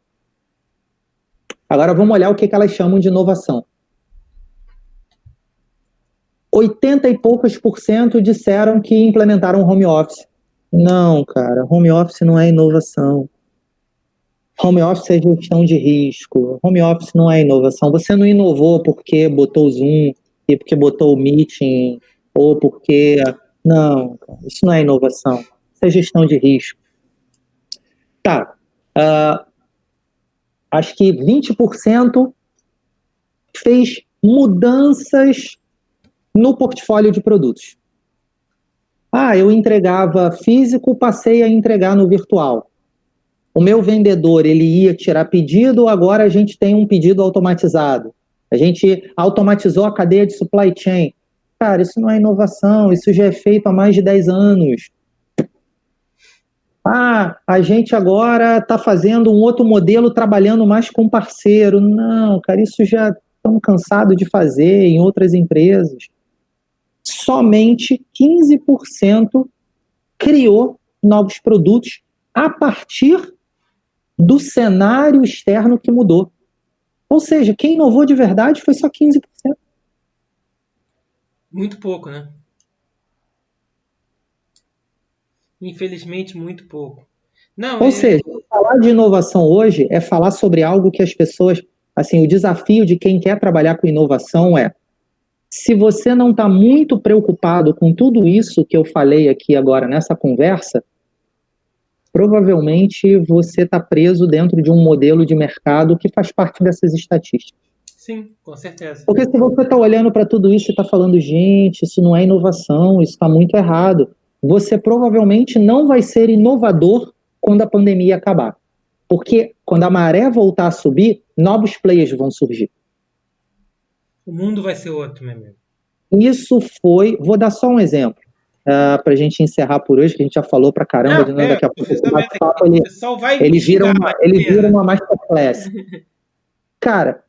Agora vamos olhar o que elas chamam de inovação. 80 e poucos por cento disseram que implementaram home office. Não, cara, home office não é inovação. Home office é gestão de risco. Home office não é inovação. Você não inovou porque botou o Zoom, e porque botou o Meeting, ou porque... Não, cara, isso não é inovação. Isso é gestão de risco. Tá. Acho que 20% fez mudanças no portfólio de produtos. Eu entregava físico, passei a entregar no virtual. O meu vendedor, ele ia tirar pedido, agora a gente tem um pedido automatizado. A gente automatizou a cadeia de supply chain. Cara, isso não é inovação, isso já é feito há mais de 10 anos. A gente agora está fazendo um outro modelo trabalhando mais com parceiro. Não, cara, isso já estamos cansados de fazer em outras empresas. Somente 15% criou novos produtos a partir do cenário externo que mudou. Ou seja, quem inovou de verdade foi só 15%. Muito pouco, né? Infelizmente, muito pouco. Não, Ou seja, falar de inovação hoje é falar sobre algo que as pessoas... Assim, o desafio de quem quer trabalhar com inovação se você não está muito preocupado com tudo isso que eu falei aqui agora nessa conversa, provavelmente você está preso dentro de um modelo de mercado que faz parte dessas estatísticas. Sim, com certeza. Porque se você está olhando para tudo isso e está falando, gente, isso não é inovação, isso está muito errado, você provavelmente não vai ser inovador quando a pandemia acabar. Porque quando a maré voltar a subir, novos players vão surgir. O mundo vai ser outro, meu amigo. Isso foi... Vou dar só um exemplo. Para a gente encerrar por hoje, que a gente já falou pra caramba, daqui a pouco ele vira uma masterclass. Cara,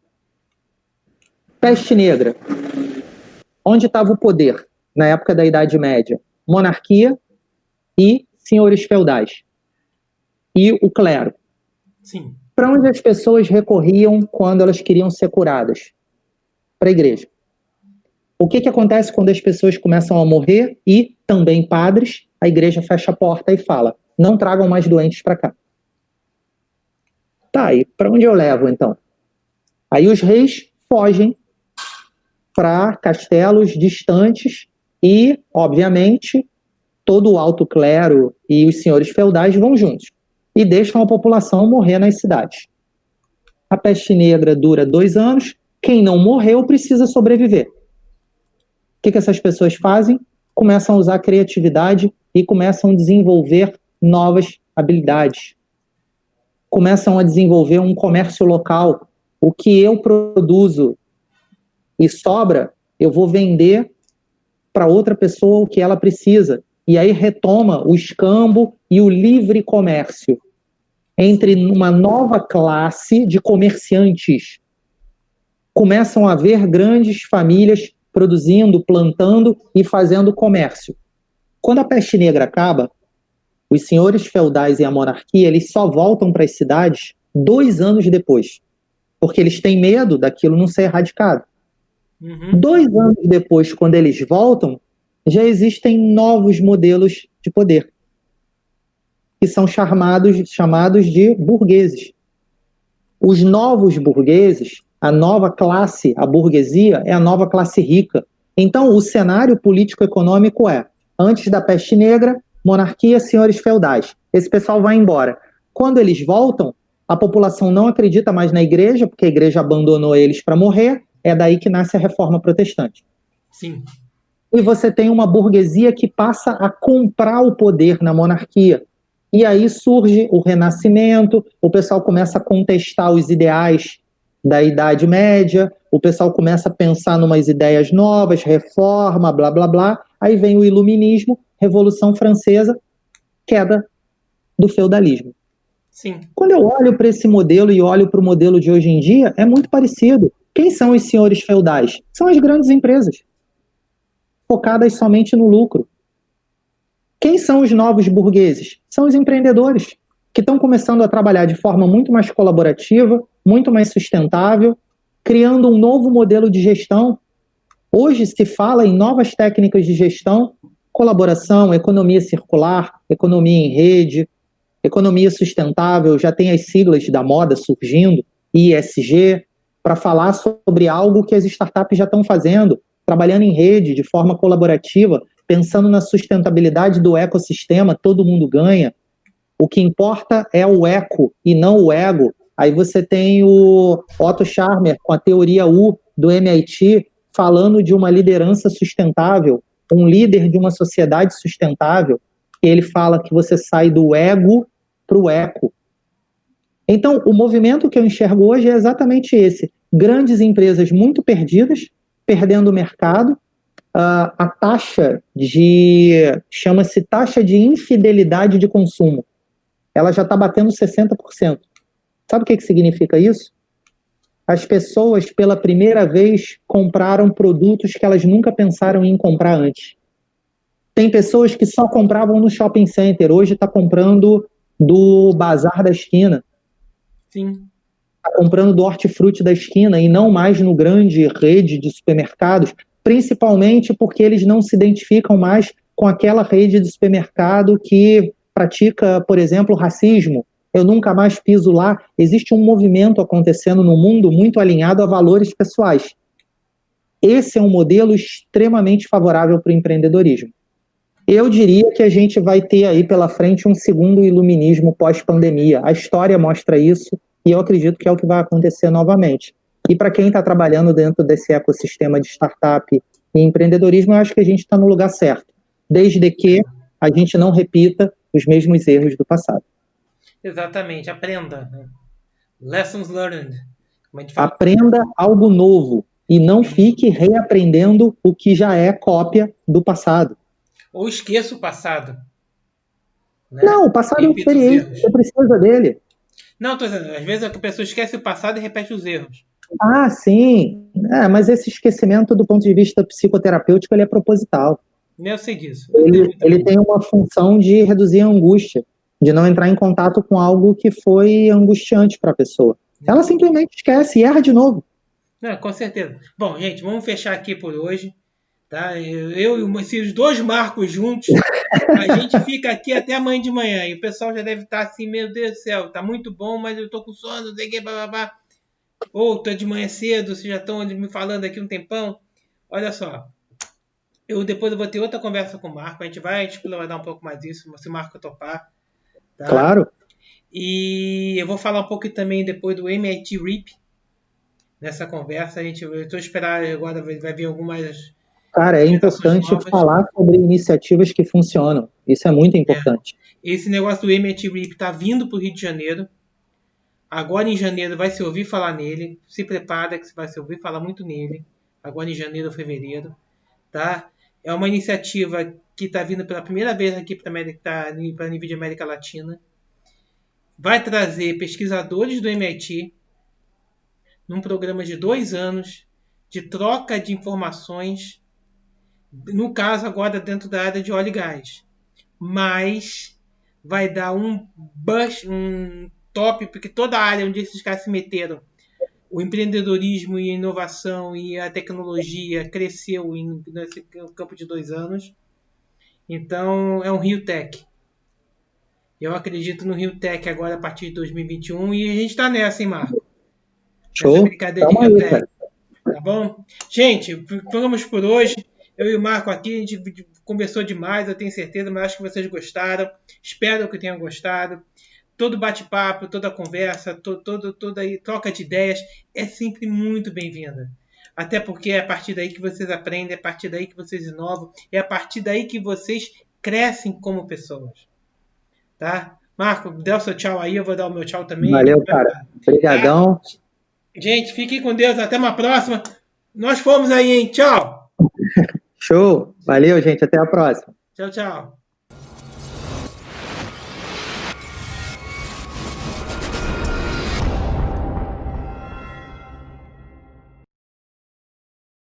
peste negra. Onde estava o poder na época da Idade Média? Monarquia e senhores feudais. E o clero. Sim. Para onde as pessoas recorriam quando elas queriam ser curadas? Para a igreja. O que acontece quando as pessoas começam a morrer e também padres, a igreja fecha a porta e fala, não tragam mais doentes para cá. Tá, e para onde eu levo então? Aí os reis fogem para castelos distantes e, obviamente, todo o alto clero e os senhores feudais vão juntos e deixam a população morrer nas cidades. A peste negra dura 2 anos, quem não morreu precisa sobreviver. O que essas pessoas fazem? Começam a usar a criatividade e começam a desenvolver novas habilidades. Começam a desenvolver um comércio local. O que eu produzo e sobra, eu vou vender para outra pessoa o que ela precisa. E aí retoma o escambo e o livre comércio entre uma nova classe de comerciantes. Começam a haver grandes famílias produzindo, plantando e fazendo comércio. Quando a peste negra acaba, os senhores feudais e a monarquia, eles só voltam para as cidades 2 anos depois, porque eles têm medo daquilo não ser erradicado. 2 anos depois, quando eles voltam, já existem novos modelos de poder, que são chamados de burgueses. Os novos burgueses, a nova classe, a burguesia, é a nova classe rica. Então, o cenário político-econômico antes da peste negra, monarquia, senhores feudais. Esse pessoal vai embora. Quando eles voltam, a população não acredita mais na igreja, porque a igreja abandonou eles para morrer, é daí que nasce a reforma protestante. Sim. E você tem uma burguesia que passa a comprar o poder na monarquia. E aí surge o Renascimento, o pessoal começa a contestar os ideais da Idade Média, o pessoal começa a pensar numas ideias novas, reforma, blá, blá, blá. Aí vem o Iluminismo, Revolução Francesa, queda do feudalismo. Sim. Quando eu olho para esse modelo e olho para o modelo de hoje em dia, é muito parecido. Quem são os senhores feudais? São as grandes empresas, focadas somente no lucro. Quem são os novos burgueses? São os empreendedores, que estão começando a trabalhar de forma muito mais colaborativa, muito mais sustentável, criando um novo modelo de gestão. Hoje se fala em novas técnicas de gestão, colaboração, economia circular, economia em rede, economia sustentável, já tem as siglas da moda surgindo, ISG, para falar sobre algo que as startups já estão fazendo, trabalhando em rede, de forma colaborativa, pensando na sustentabilidade do ecossistema, todo mundo ganha. O que importa é o eco e não o ego. Aí você tem o Otto Scharmer, com a teoria U do MIT, falando de uma liderança sustentável, um líder de uma sociedade sustentável. Ele fala que você sai do ego para o eco. Então, o movimento que eu enxergo hoje é exatamente esse. Grandes empresas muito perdidas, perdendo o mercado. A taxa chama-se taxa de infidelidade de consumo. Ela já está batendo 60%. Sabe o que significa isso? As pessoas, pela primeira vez, compraram produtos que elas nunca pensaram em comprar antes. Tem pessoas que só compravam no shopping center, hoje está comprando do bazar da esquina. Sim. Está comprando do hortifruti da esquina e não mais no grande rede de supermercados, principalmente porque eles não se identificam mais com aquela rede de supermercado que pratica, por exemplo, racismo. Eu nunca mais piso lá. Existe um movimento acontecendo no mundo muito alinhado a valores pessoais. Esse é um modelo extremamente favorável para o empreendedorismo. Eu diria que a gente vai ter aí pela frente um segundo iluminismo pós-pandemia. A história mostra isso e eu acredito que é o que vai acontecer novamente. E para quem está trabalhando dentro desse ecossistema de startup e empreendedorismo, eu acho que a gente está no lugar certo, desde que a gente não repita os mesmos erros do passado. Exatamente, aprenda. Lessons learned. Aprenda algo novo e não fique reaprendendo o que já é cópia do passado. Ou esqueça o passado. Né? Não, o passado é uma experiência, você precisa dele. Não, estou dizendo, às vezes a pessoa esquece o passado e repete os erros. Ah, sim. Mas esse esquecimento, do ponto de vista psicoterapêutico, ele é proposital. Eu sei disso. Ele tem uma função de reduzir a angústia, de não entrar em contato com algo que foi angustiante para a pessoa. Ela simplesmente esquece e erra de novo. Não, com certeza. Bom, gente, vamos fechar aqui por hoje. Tá? Eu e os dois Marcos juntos, a gente fica aqui até amanhã de manhã. E o pessoal já deve estar assim, meu Deus do céu, tá muito bom, mas eu tô com sono, não sei o que, babá. Ou tô de manhã cedo, vocês já estão me falando aqui um tempão. Olha só, depois eu vou ter outra conversa com o Marco, a gente vai explorar um pouco mais isso, se o Marco topar. Tá? Claro. E eu vou falar um pouco também depois do MIT RIP. Nessa conversa, eu estou esperando agora, vai vir algumas... Cara, é importante falar sobre iniciativas que funcionam. Isso é muito importante. Esse negócio do MIT RIP está vindo para o Rio de Janeiro. Agora em janeiro vai se ouvir falar nele. Se prepara que você vai se ouvir falar muito nele. Agora em janeiro ou fevereiro. Tá? É uma iniciativa que está vindo pela primeira vez aqui para nível de América Latina. Vai trazer pesquisadores do MIT num programa de 2 anos de troca de informações, no caso agora dentro da área de óleo e gás. Mas vai dar um top, porque toda a área onde esses caras se meteram, o empreendedorismo e a inovação e a tecnologia cresceu nesse campo de 2 anos. Então é um Rio Tech. Eu acredito no Rio Tech agora a partir de 2021 e a gente está nessa, hein, Marco? Show. Essa brincadeira de Rio Tech. Tá bom? Gente, ficamos por hoje. Eu e o Marco aqui, a gente conversou demais, eu tenho certeza, mas acho que vocês gostaram. Espero que tenham gostado. Todo bate-papo, toda conversa, toda troca de ideias é sempre muito bem-vinda. Até porque é a partir daí que vocês aprendem, é a partir daí que vocês inovam, é a partir daí que vocês crescem como pessoas. Tá? Marco, dê o seu tchau aí, eu vou dar o meu tchau também. Valeu, cara. Obrigadão. Tá? Gente, fiquem com Deus. Até uma próxima. Nós fomos aí, hein? Tchau. Show! Valeu, gente. Até a próxima. Tchau, tchau.